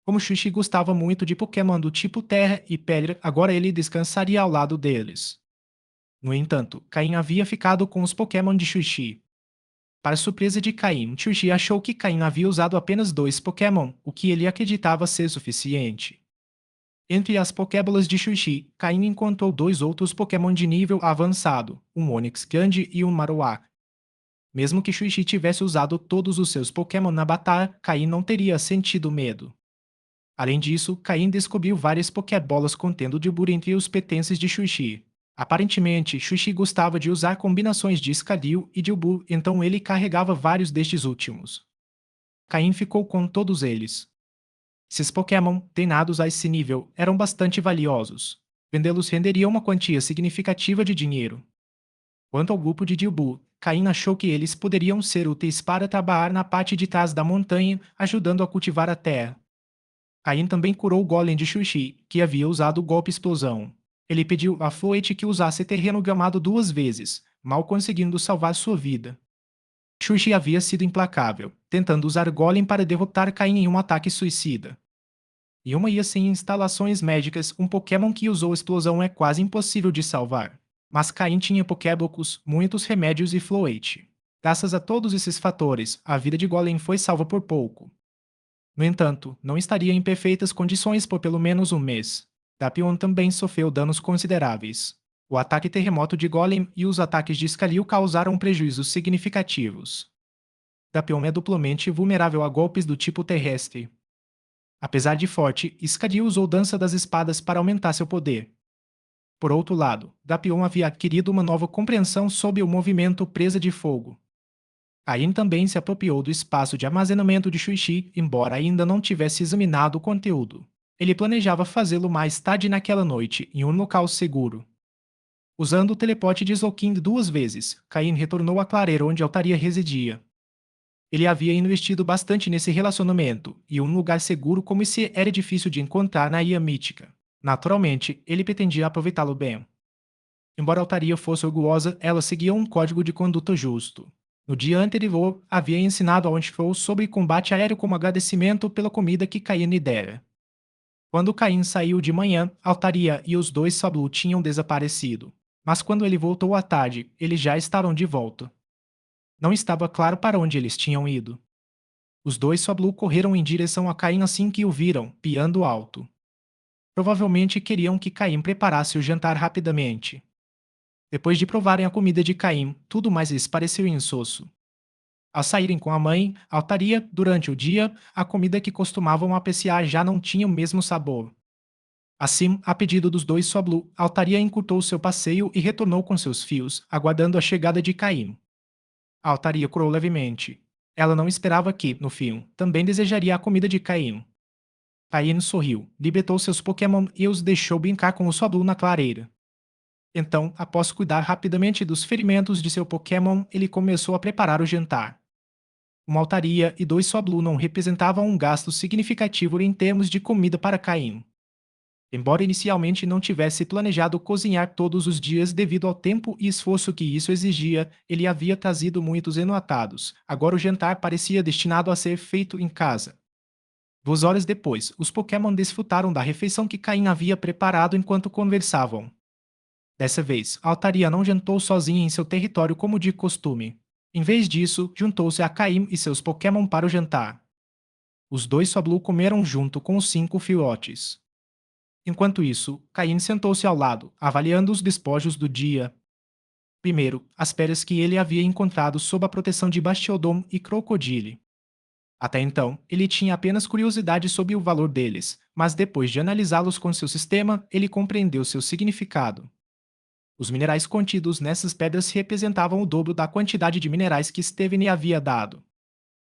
Como Xuxi gostava muito de Pokémon do tipo Terra e Pedra, agora ele descansaria ao lado deles. No entanto, Caim havia ficado com os Pokémon de Xuxi. Para surpresa de Caim, Xuxi achou que Caim havia usado apenas 2 Pokémon, o que ele acreditava ser suficiente. Entre as Pokébolas de Xuxi, Caim encontrou 2 outros Pokémon de nível avançado, um Onix grande e um Marowak. Mesmo que Xuxi tivesse usado todos os seus Pokémon na batalha, Caim não teria sentido medo. Além disso, Caim descobriu várias Pokébolas contendo Dilbur entre os pertences de Xuxi. Aparentemente, Xuxi gostava de usar combinações de Escadil e Dilbur, então ele carregava vários destes últimos. Caim ficou com todos eles. Esses Pokémon, treinados a esse nível, eram bastante valiosos. Vendê-los renderia uma quantia significativa de dinheiro. Quanto ao grupo de Dilbur, Caim achou que eles poderiam ser úteis para trabalhar na parte de trás da montanha, ajudando a cultivar a terra. Caim também curou o golem de Xuxi, que havia usado o golpe explosão. Ele pediu a Floete que usasse terreno gramado 2 vezes, mal conseguindo salvar sua vida. Xuxi havia sido implacável, tentando usar Golem para derrotar Caim em um ataque suicida. Em uma ilha sem instalações médicas, um Pokémon que usou explosão é quase impossível de salvar. Mas Caim tinha Pokébocos, muitos remédios e Floete. Graças a todos esses fatores, a vida de Golem foi salva por pouco. No entanto, não estaria em perfeitas condições por pelo menos um mês. Dapion também sofreu danos consideráveis. O ataque terremoto de Golem e os ataques de Escalil causaram prejuízos significativos. Dapion é duplamente vulnerável a golpes do tipo terrestre. Apesar de forte, Escalil usou Dança das Espadas para aumentar seu poder. Por outro lado, Dapion havia adquirido uma nova compreensão sobre o movimento Presa de Fogo. Caim também se apropriou do espaço de armazenamento de Xuxi, embora ainda não tivesse examinado o conteúdo. Ele planejava fazê-lo mais tarde naquela noite, em um local seguro. Usando o teleporte de Slowking 2 vezes, Caim retornou à clareira onde Altaria residia. Ele havia investido bastante nesse relacionamento, e um lugar seguro como esse era difícil de encontrar na Ilha Mítica. Naturalmente, ele pretendia aproveitá-lo bem. Embora Altaria fosse orgulhosa, ela seguia um código de conduta justo. No dia anterior, havia ensinado a Ontifou sobre combate aéreo como agradecimento pela comida que Caim lhe dera. Quando Caim saiu de manhã, Altaria e os dois Sablu tinham desaparecido. Mas quando ele voltou à tarde, eles já estavam de volta. Não estava claro para onde eles tinham ido. Os dois Sablu correram em direção a Caim assim que o viram, piando alto. Provavelmente queriam que Caim preparasse o jantar rapidamente. Depois de provarem a comida de Caim, tudo mais lhes pareceu insosso. Ao saírem com a mãe, Altaria, durante o dia, a comida que costumavam apreciar já não tinha o mesmo sabor. Assim, a pedido dos dois Soblu, Altaria encurtou seu passeio e retornou com seus fios, aguardando a chegada de Caim. Altaria curou levemente. Ela não esperava que, no fim, também desejaria a comida de Caim. Caim sorriu, libertou seus Pokémon e os deixou brincar com o Soblu na clareira. Então, após cuidar rapidamente dos ferimentos de seu Pokémon, ele começou a preparar o jantar. Uma altaria e 2 Soblu não representavam um gasto significativo em termos de comida para Caim. Embora inicialmente não tivesse planejado cozinhar todos os dias devido ao tempo e esforço que isso exigia, ele havia trazido muitos enlatados. Agora o jantar parecia destinado a ser feito em casa. 2 horas depois, os Pokémon desfrutaram da refeição que Caim havia preparado enquanto conversavam. Dessa vez, a altaria não jantou sozinha em seu território como de costume. Em vez disso, juntou-se a Caim e seus Pokémon para o jantar. Os dois Soblu comeram junto com os 5 filhotes. Enquanto isso, Caim sentou-se ao lado, avaliando os despojos do dia. Primeiro, as pedras que ele havia encontrado sob a proteção de Bastiodon e Crocodile. Até então, ele tinha apenas curiosidade sobre o valor deles, mas depois de analisá-los com seu sistema, ele compreendeu seu significado. Os minerais contidos nessas pedras representavam o dobro da quantidade de minerais que Steven havia dado.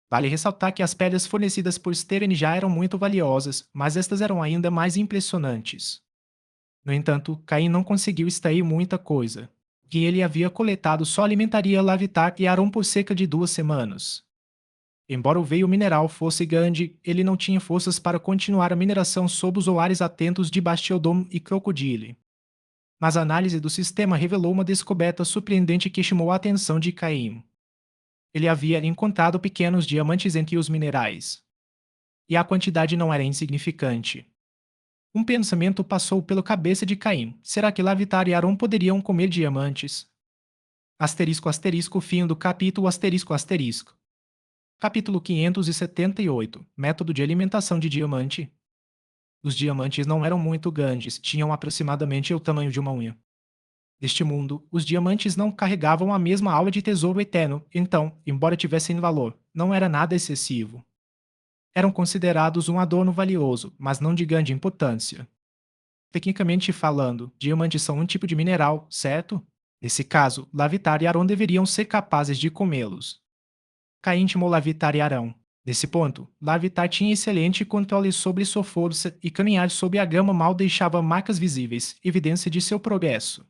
Vale ressaltar que as pedras fornecidas por Steven já eram muito valiosas, mas estas eram ainda mais impressionantes. No entanto, Caim não conseguiu extrair muita coisa. O que ele havia coletado só alimentaria Lavitar e Aron por cerca de 2 semanas. Embora o veio mineral fosse grande, ele não tinha forças para continuar a mineração sob os olares atentos de Bastiodon e Crocodile. Mas a análise do sistema revelou uma descoberta surpreendente que chamou a atenção de Caim. Ele havia encontrado pequenos diamantes entre os minerais. E a quantidade não era insignificante. Um pensamento passou pela cabeça de Caim. Será que Lavitar e Aron poderiam comer diamantes? Asterisco asterisco fim do capítulo asterisco asterisco. Capítulo 578. Método de alimentação de diamante. Os diamantes não eram muito grandes, tinham aproximadamente o tamanho de uma unha. Neste mundo, os diamantes não carregavam a mesma aura de tesouro eterno, então, embora tivessem valor, não era nada excessivo. eram considerados um adorno valioso, mas não de grande importância. Tecnicamente falando, diamantes são um tipo de mineral, certo? Nesse caso, Lavitar e Arão deveriam ser capazes de comê-los. Cá intimou Lavitar e Arão. Nesse ponto, Lavitar tinha excelente controle sobre sua força e caminhar sobre a grama mal deixava marcas visíveis, evidência de seu progresso.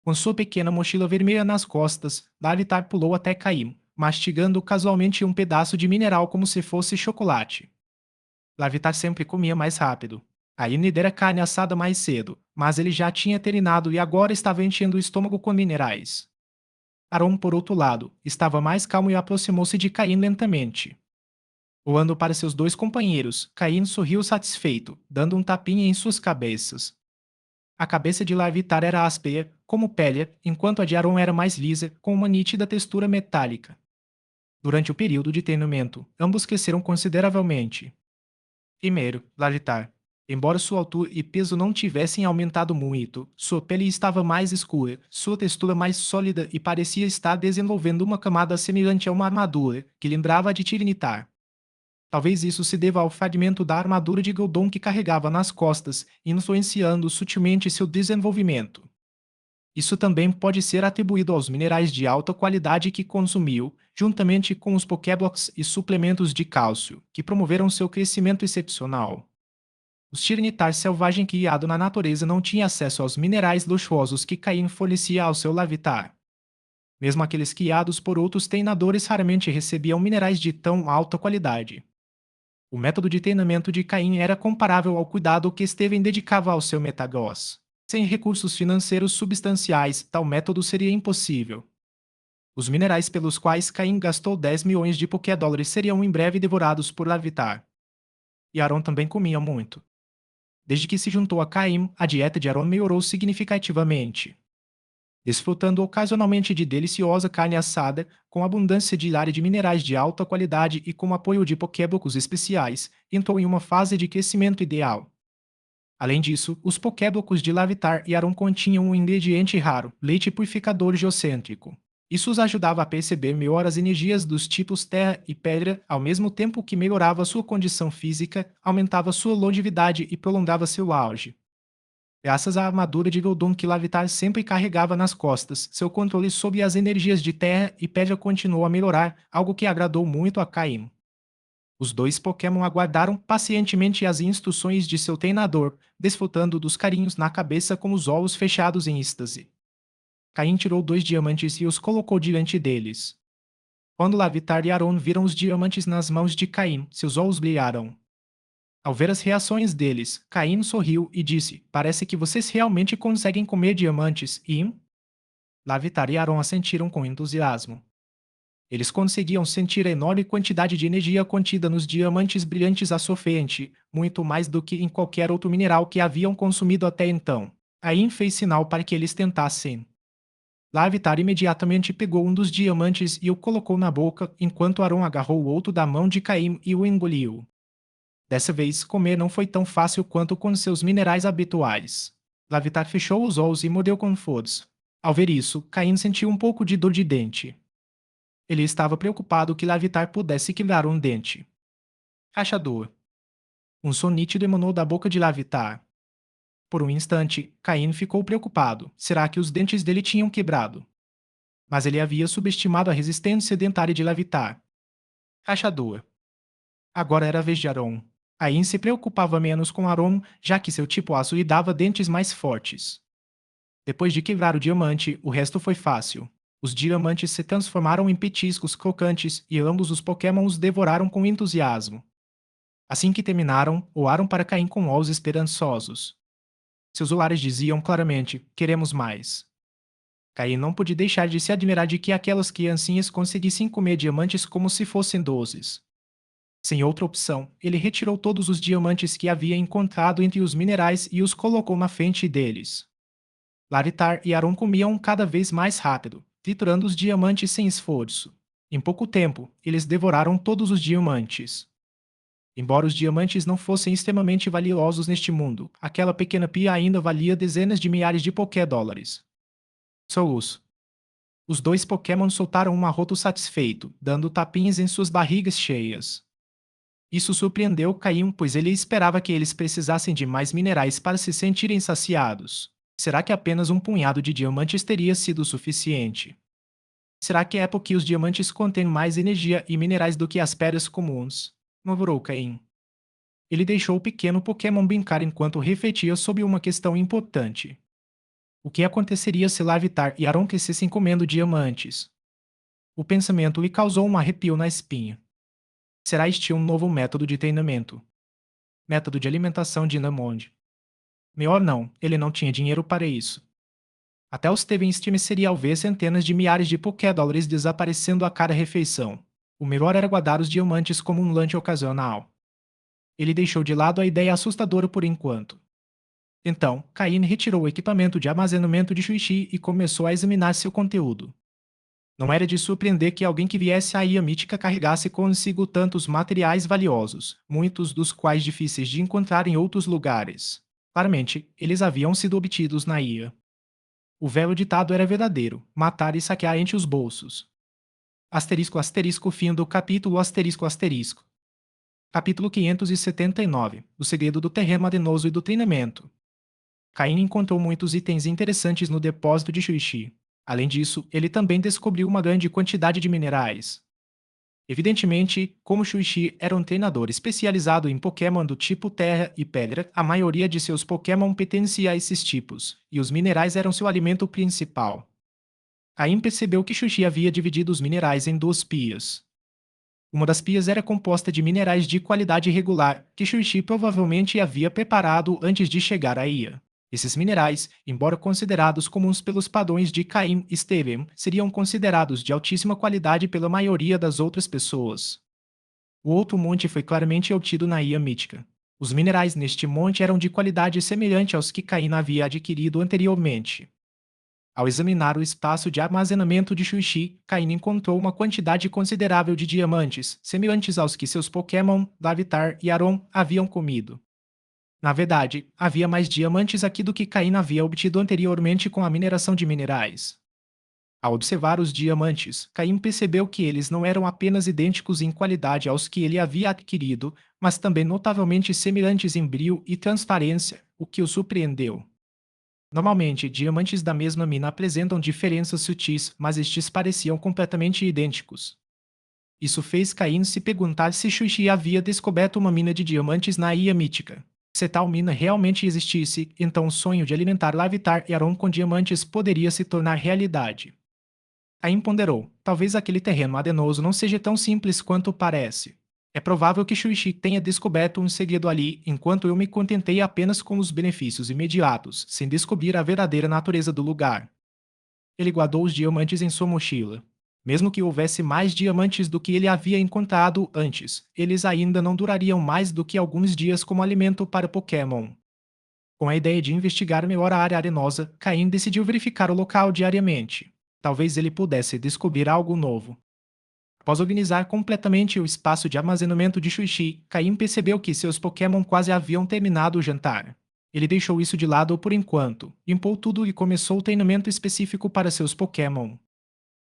Com sua pequena mochila vermelha nas costas, Lavitar pulou até Caim, mastigando casualmente um pedaço de mineral como se fosse chocolate. Lavitar sempre comia mais rápido. Caim lhe dera carne assada mais cedo, mas ele já tinha terminado e agora estava enchendo o estômago com minerais. Arão, por outro lado, estava mais calmo e aproximou-se de Caim lentamente. Voando para seus dois companheiros, Caim sorriu satisfeito, dando um tapinha em suas cabeças. A cabeça de Larvitar era áspera, como pele, enquanto a de Arão era mais lisa, com uma nítida textura metálica. Durante o período de treinamento, ambos cresceram consideravelmente. Primeiro, Larvitar. Embora sua altura e peso não tivessem aumentado muito, sua pele estava mais escura, sua textura mais sólida e parecia estar desenvolvendo uma camada semelhante a uma armadura, que lembrava a de Tiranitar. Talvez isso se deva ao fragmento da armadura de Goldon que carregava nas costas, influenciando sutilmente seu desenvolvimento. Isso também pode ser atribuído aos minerais de alta qualidade que consumiu, juntamente com os Pokéblocks e suplementos de cálcio, que promoveram seu crescimento excepcional. O Tiranitar selvagem criado na natureza não tinha acesso aos minerais luxuosos que Caim fornecia ao seu Lavitar. Mesmo aqueles criados por outros treinadores raramente recebiam minerais de tão alta qualidade. O método de treinamento de Caim era comparável ao cuidado que Steven dedicava ao seu Metagross. Sem recursos financeiros substanciais, tal método seria impossível. Os minerais pelos quais Caim gastou 10 milhões de Pokédólares seriam em breve devorados por Larvitar. E Aaron também comia muito. Desde que se juntou a Caim, a dieta de Aaron melhorou significativamente. Desfrutando ocasionalmente de deliciosa carne assada, com abundância de área de minerais de alta qualidade e com apoio de pokébocos especiais, entrou em uma fase de crescimento ideal. Além disso, os pokébocos de Larvitar e Aron continham um ingrediente raro, leite purificador geocêntrico. Isso os ajudava a perceber melhor as energias dos tipos terra e pedra, ao mesmo tempo que melhorava sua condição física, aumentava sua longevidade e prolongava seu auge. Graças à armadura de Goldum que Lavitar sempre carregava nas costas, seu controle sobre as energias de terra e pedra continuou a melhorar, algo que agradou muito a Caim. Os dois Pokémon aguardaram pacientemente as instruções de seu treinador, desfrutando dos carinhos na cabeça com os olhos fechados em êxtase. Caim tirou 2 diamantes e os colocou diante deles. Quando Lavitar e Aron viram os diamantes nas mãos de Caim, seus olhos brilharam. Ao ver as reações deles, Caim sorriu e disse: Parece que vocês realmente conseguem comer diamantes e. Lavitar e Aron assentiram com entusiasmo. Eles conseguiam sentir a enorme quantidade de energia contida nos diamantes brilhantes à sua frente, muito mais do que em qualquer outro mineral que haviam consumido até então. Caim fez sinal para que eles tentassem. Lavitar imediatamente pegou um dos diamantes e o colocou na boca, enquanto Aron agarrou o outro da mão de Caim e o engoliu. Dessa vez, comer não foi tão fácil quanto com seus minerais habituais. Lavitar fechou os olhos e mordeu com força. Ao ver isso, Caim sentiu um pouco de dor de dente. Ele estava preocupado que Lavitar pudesse quebrar um dente. Rachador. Um som nítido emanou da boca de Lavitar. Por um instante, Caim ficou preocupado. Será que os dentes dele tinham quebrado? Mas ele havia subestimado a resistência dentária de Lavitar. Rachador. Agora era a vez de Aron. Caim se preocupava menos com Aron, já que seu tipo aço lhe dava dentes mais fortes. Depois de quebrar o diamante, o resto foi fácil. Os diamantes se transformaram em petiscos crocantes e ambos os Pokémon os devoraram com entusiasmo. Assim que terminaram, voaram para Caim com olhos esperançosos. Seus olhares diziam claramente: queremos mais. Caim não pôde deixar de se admirar de que aquelas criancinhas conseguissem comer diamantes como se fossem doces. Sem outra opção, ele retirou todos os diamantes que havia encontrado entre os minerais e os colocou na frente deles. Laritar e Aron comiam cada vez mais rápido, triturando os diamantes sem esforço. Em pouco tempo, eles devoraram todos os diamantes. Embora os diamantes não fossem extremamente valiosos neste mundo, aquela pequena pia ainda valia dezenas de milhares de Pokédólares. Soluço. Os dois Pokémon soltaram um arroto satisfeito, dando tapinhas em suas barrigas cheias. Isso surpreendeu Caim, pois ele esperava que eles precisassem de mais minerais para se sentirem saciados. Será que apenas um punhado de diamantes teria sido suficiente? Será que é porque os diamantes contêm mais energia e minerais do que as pedras comuns? Murmurou Caim. Ele deixou o pequeno Pokémon brincar enquanto refletia sobre uma questão importante. O que aconteceria se Larvitar e Aron crescessem comendo diamantes? O pensamento lhe causou um arrepio na espinha. Será este um novo método de treinamento? Método de alimentação de Namond. Melhor não, ele não tinha dinheiro para isso. Até o Steven estremeceria ao ver centenas de milhares de Pokédólares desaparecendo a cada refeição. O melhor era guardar os diamantes como um lanche ocasional. Ele deixou de lado a ideia assustadora por enquanto. Então, Caine retirou o equipamento de armazenamento de Shuichi e começou a examinar seu conteúdo. Não era de surpreender que alguém que viesse à Ilha Mítica carregasse consigo tantos materiais valiosos, muitos dos quais difíceis de encontrar em outros lugares. Claramente, eles haviam sido obtidos na ilha. O velho ditado era verdadeiro: matar e saquear enche os bolsos. Asterisco asterisco fim do capítulo asterisco asterisco. Capítulo 579. O segredo do terreno arenoso e do treinamento. Caim encontrou muitos itens interessantes no depósito de Shuichi. Além disso, ele também descobriu uma grande quantidade de minerais. Evidentemente, como Shuichi era um treinador especializado em Pokémon do tipo Terra e Pedra, a maioria de seus Pokémon pertencia a esses tipos, e os minerais eram seu alimento principal. Caim percebeu que Shuichi havia dividido os minerais em duas pias. Uma das pias era composta de minerais de qualidade regular, que Shuichi provavelmente havia preparado antes de chegar à ilha. Esses minerais, embora considerados comuns pelos padrões de Caim e Steven, seriam considerados de altíssima qualidade pela maioria das outras pessoas. O outro monte foi claramente obtido na Ilha Mítica. Os minerais neste monte eram de qualidade semelhante aos que Caim havia adquirido anteriormente. Ao examinar o espaço de armazenamento de Shuichi, Caim encontrou uma quantidade considerável de diamantes, semelhantes aos que seus Pokémon, Larvitar e Aron, haviam comido. Na verdade, havia mais diamantes aqui do que Caim havia obtido anteriormente com a mineração de minerais. Ao observar os diamantes, Caim percebeu que eles não eram apenas idênticos em qualidade aos que ele havia adquirido, mas também notavelmente semelhantes em brilho e transparência, o que o surpreendeu. Normalmente, diamantes da mesma mina apresentam diferenças sutis, mas estes pareciam completamente idênticos. Isso fez Caim se perguntar se Shuichi havia descoberto uma mina de diamantes na Ilha Mítica. Se tal mina realmente existisse, então o sonho de alimentar Larvitar e Aron com diamantes poderia se tornar realidade. Caim ponderou: talvez aquele terreno arenoso não seja tão simples quanto parece. É provável que Shuichi tenha descoberto um segredo ali, enquanto eu me contentei apenas com os benefícios imediatos, sem descobrir a verdadeira natureza do lugar. Ele guardou os diamantes em sua mochila. Mesmo que houvesse mais diamantes do que ele havia encontrado antes, eles ainda não durariam mais do que alguns dias como alimento para Pokémon. Com a ideia de investigar melhor a área arenosa, Caim decidiu verificar o local diariamente. Talvez ele pudesse descobrir algo novo. Após organizar completamente o espaço de armazenamento de Shuichi, Caim percebeu que seus Pokémon quase haviam terminado o jantar. Ele deixou isso de lado por enquanto, limpou tudo e começou o treinamento específico para seus Pokémon.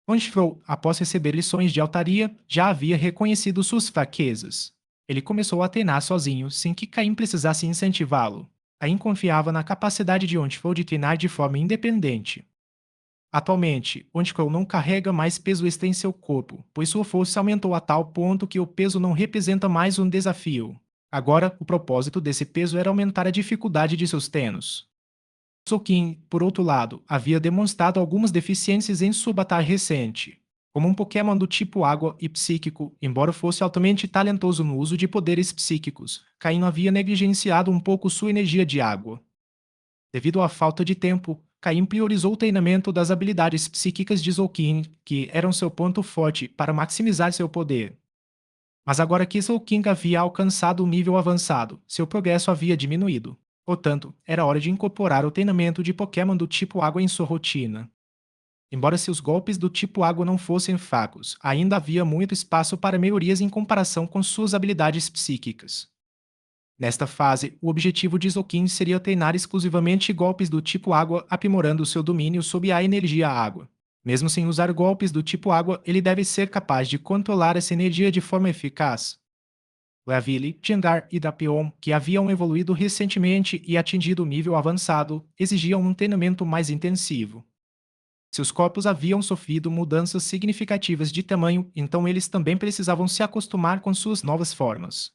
Onchfro, após receber lições de altaria, já havia reconhecido suas fraquezas. Ele começou a treinar sozinho, sem que Caim precisasse incentivá-lo. Caim confiava na capacidade de Onchfro de treinar de forma independente. Atualmente, Onchfro não carrega mais peso extra em seu corpo, pois sua força aumentou a tal ponto que o peso não representa mais um desafio. Agora, o propósito desse peso era aumentar a dificuldade de seus treinos. Sokin, por outro lado, havia demonstrado algumas deficiências em sua batalha recente. Como um Pokémon do tipo água e psíquico, embora fosse altamente talentoso no uso de poderes psíquicos, Caim havia negligenciado um pouco sua energia de água. Devido à falta de tempo, Caim priorizou o treinamento das habilidades psíquicas de Zoukin, que eram seu ponto forte, para maximizar seu poder. Mas agora que Zoukin havia alcançado um nível avançado, seu progresso havia diminuído. Portanto, era hora de incorporar o treinamento de Pokémon do tipo água em sua rotina. Embora seus golpes do tipo água não fossem fracos, ainda havia muito espaço para melhorias em comparação com suas habilidades psíquicas. Nesta fase, o objetivo de Zoukin seria treinar exclusivamente golpes do tipo água, aprimorando seu domínio sobre a energia água. Mesmo sem usar golpes do tipo água, ele deve ser capaz de controlar essa energia de forma eficaz. Leavili, Tindar e Dapion, que haviam evoluído recentemente e atingido um nível avançado, exigiam um treinamento mais intensivo. Seus corpos haviam sofrido mudanças significativas de tamanho, então eles também precisavam se acostumar com suas novas formas.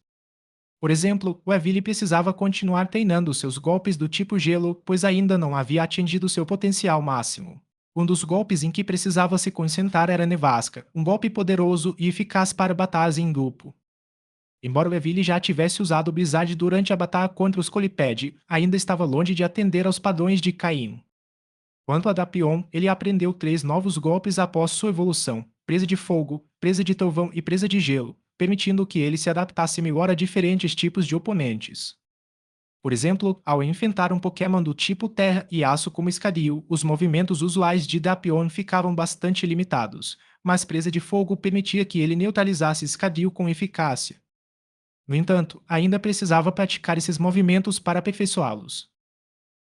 Por exemplo, o Evili precisava continuar treinando seus golpes do tipo gelo, pois ainda não havia atingido seu potencial máximo. Um dos golpes em que precisava se concentrar era Nevasca, um golpe poderoso e eficaz para batalhas em grupo. Embora o Evili já tivesse usado o Blizzard durante a batalha contra os Coliped, ainda estava longe de atender aos padrões de Caim. Quanto a Dapion, ele aprendeu 3 novos golpes após sua evolução: presa de fogo, presa de trovão e presa de gelo, permitindo que ele se adaptasse melhor a diferentes tipos de oponentes. Por exemplo, ao enfrentar um Pokémon do tipo terra e aço como Escadio, os movimentos usuais de Dapion ficavam bastante limitados, mas presa de fogo permitia que ele neutralizasse Escadio com eficácia. No entanto, ainda precisava praticar esses movimentos para aperfeiçoá-los.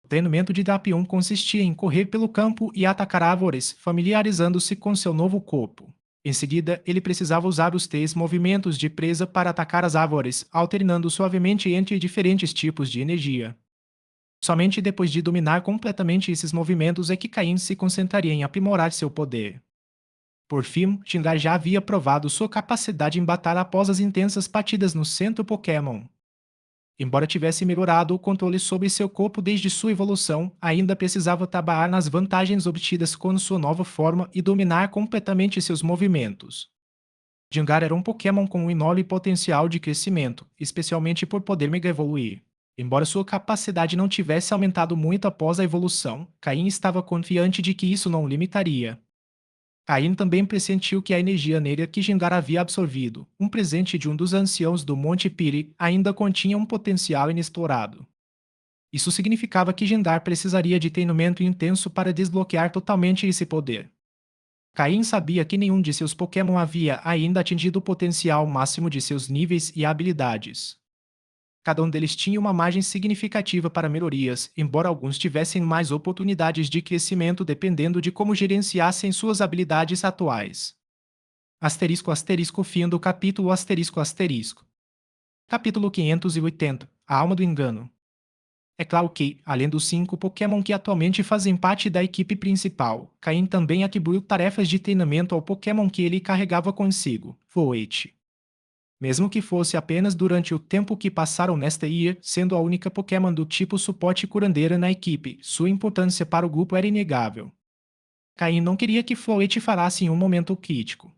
O treinamento de Dapion consistia em correr pelo campo e atacar árvores, familiarizando-se com seu novo corpo. Em seguida, ele precisava usar os 3 movimentos de presa para atacar as árvores, alternando suavemente entre diferentes tipos de energia. Somente depois de dominar completamente esses movimentos é que Caim se concentraria em aprimorar seu poder. Por fim, Tindar já havia provado sua capacidade em batalha após as intensas partidas no Centro Pokémon. Embora tivesse melhorado o controle sobre seu corpo desde sua evolução, ainda precisava trabalhar nas vantagens obtidas com sua nova forma e dominar completamente seus movimentos. Gengar era um Pokémon com um enorme potencial de crescimento, especialmente por poder mega evoluir. Embora sua capacidade não tivesse aumentado muito após a evolução, Caim estava confiante de que isso não o limitaria. Caim também pressentiu que a energia negra que Gengar havia absorvido, um presente de um dos anciãos do Monte Piri, ainda continha um potencial inexplorado. Isso significava que Gendar precisaria de treinamento intenso para desbloquear totalmente esse poder. Caim sabia que nenhum de seus Pokémon havia ainda atingido o potencial máximo de seus níveis e habilidades. Cada um deles tinha uma margem significativa para melhorias, embora alguns tivessem mais oportunidades de crescimento dependendo de como gerenciassem suas habilidades atuais. Asterisco asterisco fim do capítulo asterisco asterisco. Capítulo 580. A Alma do Engano. É claro que, além dos 5 Pokémon que atualmente fazem parte da equipe principal, Caim também atribuiu tarefas de treinamento ao Pokémon que ele carregava consigo, Floette. Mesmo que fosse apenas durante o tempo que passaram nesta ilha, sendo a única Pokémon do tipo suporte curandeira na equipe, sua importância para o grupo era inegável. Caim não queria que Floette falasse em um momento crítico.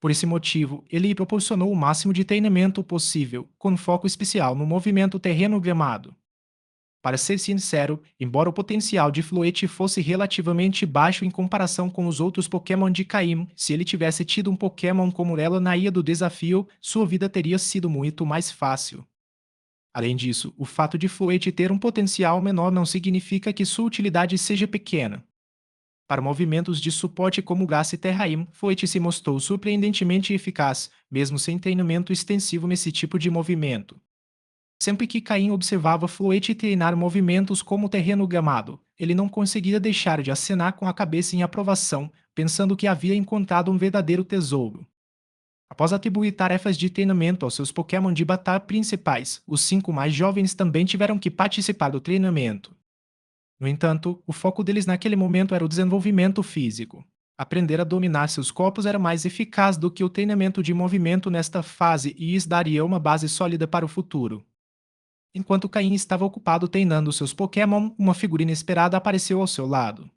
Por esse motivo, ele lhe proporcionou o máximo de treinamento possível, com foco especial no movimento terreno gramado. Para ser sincero, embora o potencial de Floette fosse relativamente baixo em comparação com os outros Pokémon de Caim, se ele tivesse tido um Pokémon como ela na Ilha do Desafio, sua vida teria sido muito mais fácil. Além disso, o fato de Floette ter um potencial menor não significa que sua utilidade seja pequena. Para movimentos de suporte como Gas e Terraim, Floette se mostrou surpreendentemente eficaz, mesmo sem treinamento extensivo nesse tipo de movimento. Sempre que Caim observava Floette treinar movimentos como o terreno gramado, ele não conseguia deixar de acenar com a cabeça em aprovação, pensando que havia encontrado um verdadeiro tesouro. Após atribuir tarefas de treinamento aos seus Pokémon de batalha principais, os 5 mais jovens também tiveram que participar do treinamento. No entanto, o foco deles naquele momento era o desenvolvimento físico. Aprender a dominar seus corpos era mais eficaz do que o treinamento de movimento nesta fase e isso daria uma base sólida para o futuro. Enquanto Caim estava ocupado treinando seus Pokémon, uma figura inesperada apareceu ao seu lado.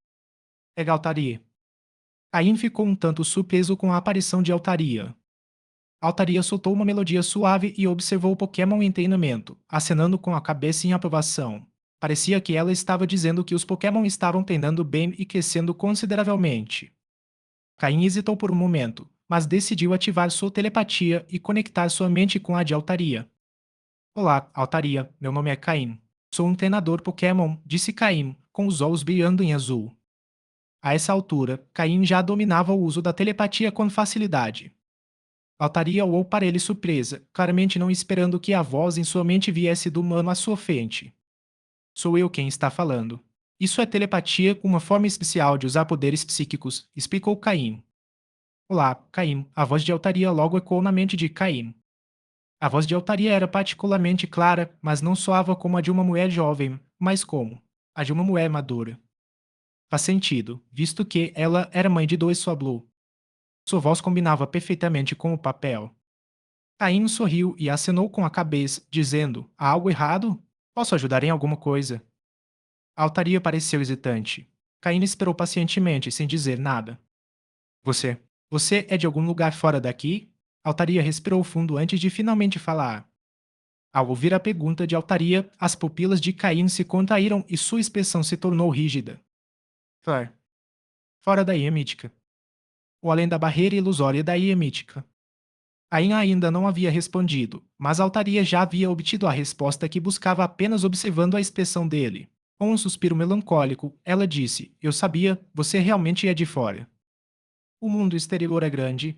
Era Altaria. Caim ficou um tanto surpreso com a aparição de Altaria. Altaria soltou uma melodia suave e observou o Pokémon em treinamento, acenando com a cabeça em aprovação. Parecia que ela estava dizendo que os Pokémon estavam treinando bem e crescendo consideravelmente. Caim hesitou por um momento, mas decidiu ativar sua telepatia e conectar sua mente com a de Altaria. Olá, Altaria, meu nome é Caim. Sou um treinador Pokémon, disse Caim, com os olhos brilhando em azul. A essa altura, Caim já dominava o uso da telepatia com facilidade. Altaria olhou para ele surpresa, claramente não esperando que a voz em sua mente viesse do humano à sua frente. Sou eu quem está falando. Isso é telepatia, uma forma especial de usar poderes psíquicos, explicou Caim. Olá, Caim. A voz de Altaria logo ecoou na mente de Caim. A voz de Altaria era particularmente clara, mas não soava como a de uma mulher jovem, mas como a de uma mulher madura. Faz sentido, visto que ela era mãe de dois Swablu. Sua voz combinava perfeitamente com o papel. Caim sorriu e acenou com a cabeça, dizendo: há algo errado? Posso ajudar em alguma coisa? A Altaria pareceu hesitante. Caim esperou pacientemente, sem dizer nada. Você. Você é de algum lugar fora daqui? Altaria respirou fundo antes de finalmente falar. Ao ouvir a pergunta de Altaria, as pupilas de Caim se contraíram e sua expressão se tornou rígida. Claro. Fora da ilha mítica. Ou além da barreira ilusória da ilha mítica. Caim ainda não havia respondido, mas Altaria já havia obtido a resposta que buscava apenas observando a expressão dele. Com um suspiro melancólico, ela disse: eu sabia, você realmente é de fora. O mundo exterior é grande.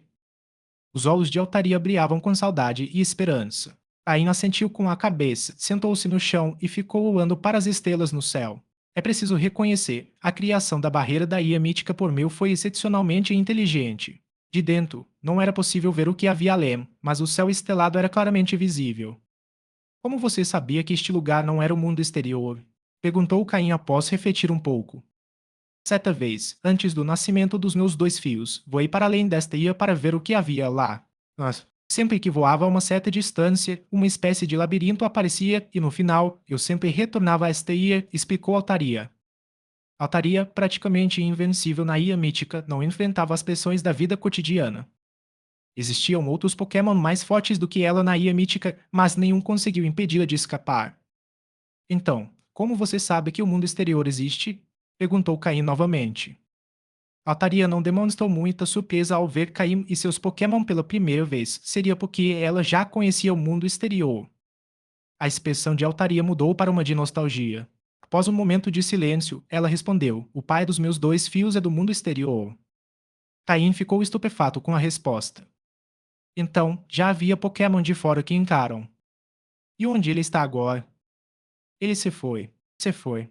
Os olhos de Altaria brilhavam com saudade e esperança. Caim assentiu com a cabeça, sentou-se no chão e ficou olhando para as estrelas no céu. É preciso reconhecer, a criação da barreira da ilha mítica por Mil foi excepcionalmente inteligente. De dentro, não era possível ver o que havia além, mas o céu estelado era claramente visível. Como você sabia que este lugar não era o mundo exterior? Perguntou Caim após refletir um pouco. Certa vez, antes do nascimento dos meus dois filhos, voei para além desta ilha para ver o que havia lá. Nossa. Sempre que voava a uma certa distância, uma espécie de labirinto aparecia e no final, eu sempre retornava a esta ilha, explicou Altaria. Altaria, praticamente invencível na ilha mítica, não enfrentava as pressões da vida cotidiana. Existiam outros Pokémon mais fortes do que ela na ilha mítica, mas nenhum conseguiu impedi-la de escapar. Então, como você sabe que o mundo exterior existe? Perguntou Caim novamente. Altaria não demonstrou muita surpresa ao ver Caim e seus Pokémon pela primeira vez. Seria porque ela já conhecia o mundo exterior. A expressão de Altaria mudou para uma de nostalgia. Após um momento de silêncio, ela respondeu: o pai dos meus dois filhos é do mundo exterior. Caim ficou estupefato com a resposta. Então, já havia Pokémon de fora que encaram. E onde ele está agora? Ele se foi. Se foi.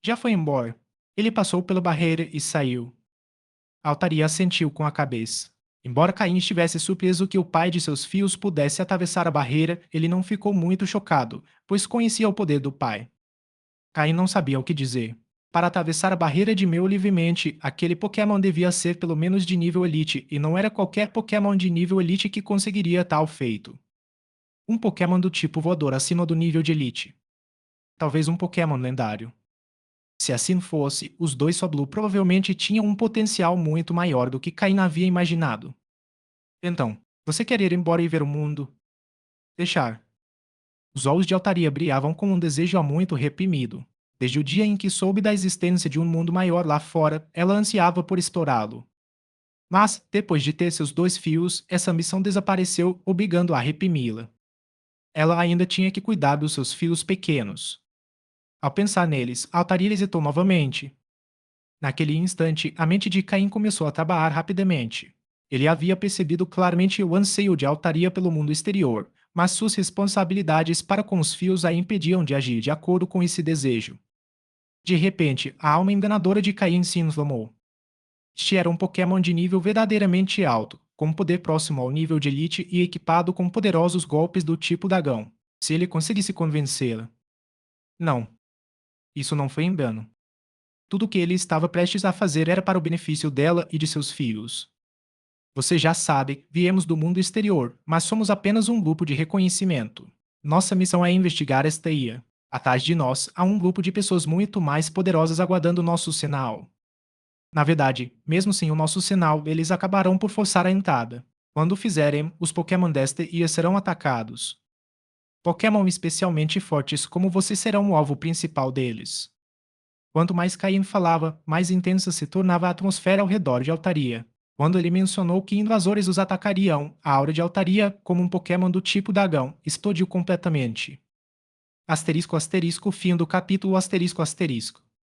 Já foi embora. Ele passou pela barreira e saiu. Altaria assentiu com a cabeça. Embora Caim estivesse surpreso que o pai de seus filhos pudesse atravessar a barreira, ele não ficou muito chocado, pois conhecia o poder do pai. Caim não sabia o que dizer. Para atravessar a barreira de Mew livremente, aquele Pokémon devia ser pelo menos de nível Elite, e não era qualquer Pokémon de nível Elite que conseguiria tal feito. Um Pokémon do tipo voador acima do nível de Elite. Talvez um Pokémon lendário. Se assim fosse, os dois Swablu provavelmente tinham um potencial muito maior do que Caim havia imaginado. Então, você quer ir embora e ver o mundo? Deixar. Os olhos de Altaria brilhavam com um desejo há muito reprimido. Desde o dia em que soube da existência de um mundo maior lá fora, ela ansiava por explorá-lo. Mas, depois de ter seus dois filhos, essa missão desapareceu, obrigando-a a reprimi-la. Ela ainda tinha que cuidar dos seus filhos pequenos. Ao pensar neles, Altaria hesitou novamente. Naquele instante, a mente de Caim começou a trabalhar rapidamente. Ele havia percebido claramente o anseio de Altaria pelo mundo exterior, mas suas responsabilidades para com os fios a impediam de agir de acordo com esse desejo. De repente, a alma enganadora de Caim se inflamou. Este era um Pokémon de nível verdadeiramente alto, com poder próximo ao nível de Elite e equipado com poderosos golpes do tipo Dragão. Se ele conseguisse convencê-la. Não, isso não foi engano. Tudo o que ele estava prestes a fazer era para o benefício dela e de seus filhos. Você já sabe, viemos do mundo exterior, mas somos apenas um grupo de reconhecimento. Nossa missão é investigar esta ilha. Atrás de nós, há um grupo de pessoas muito mais poderosas aguardando nosso sinal. Na verdade, mesmo sem o nosso sinal, eles acabarão por forçar a entrada. Quando o fizerem, os Pokémon desta ilha serão atacados. Pokémon especialmente fortes como você serão o alvo principal deles. Quanto mais Caim falava, mais intensa se tornava a atmosfera ao redor de Altaria. Quando ele mencionou que invasores os atacariam, a aura de Altaria, como um Pokémon do tipo Dragão, explodiu completamente. Asterisco asterisco fim do capítulo asterisco asterisco.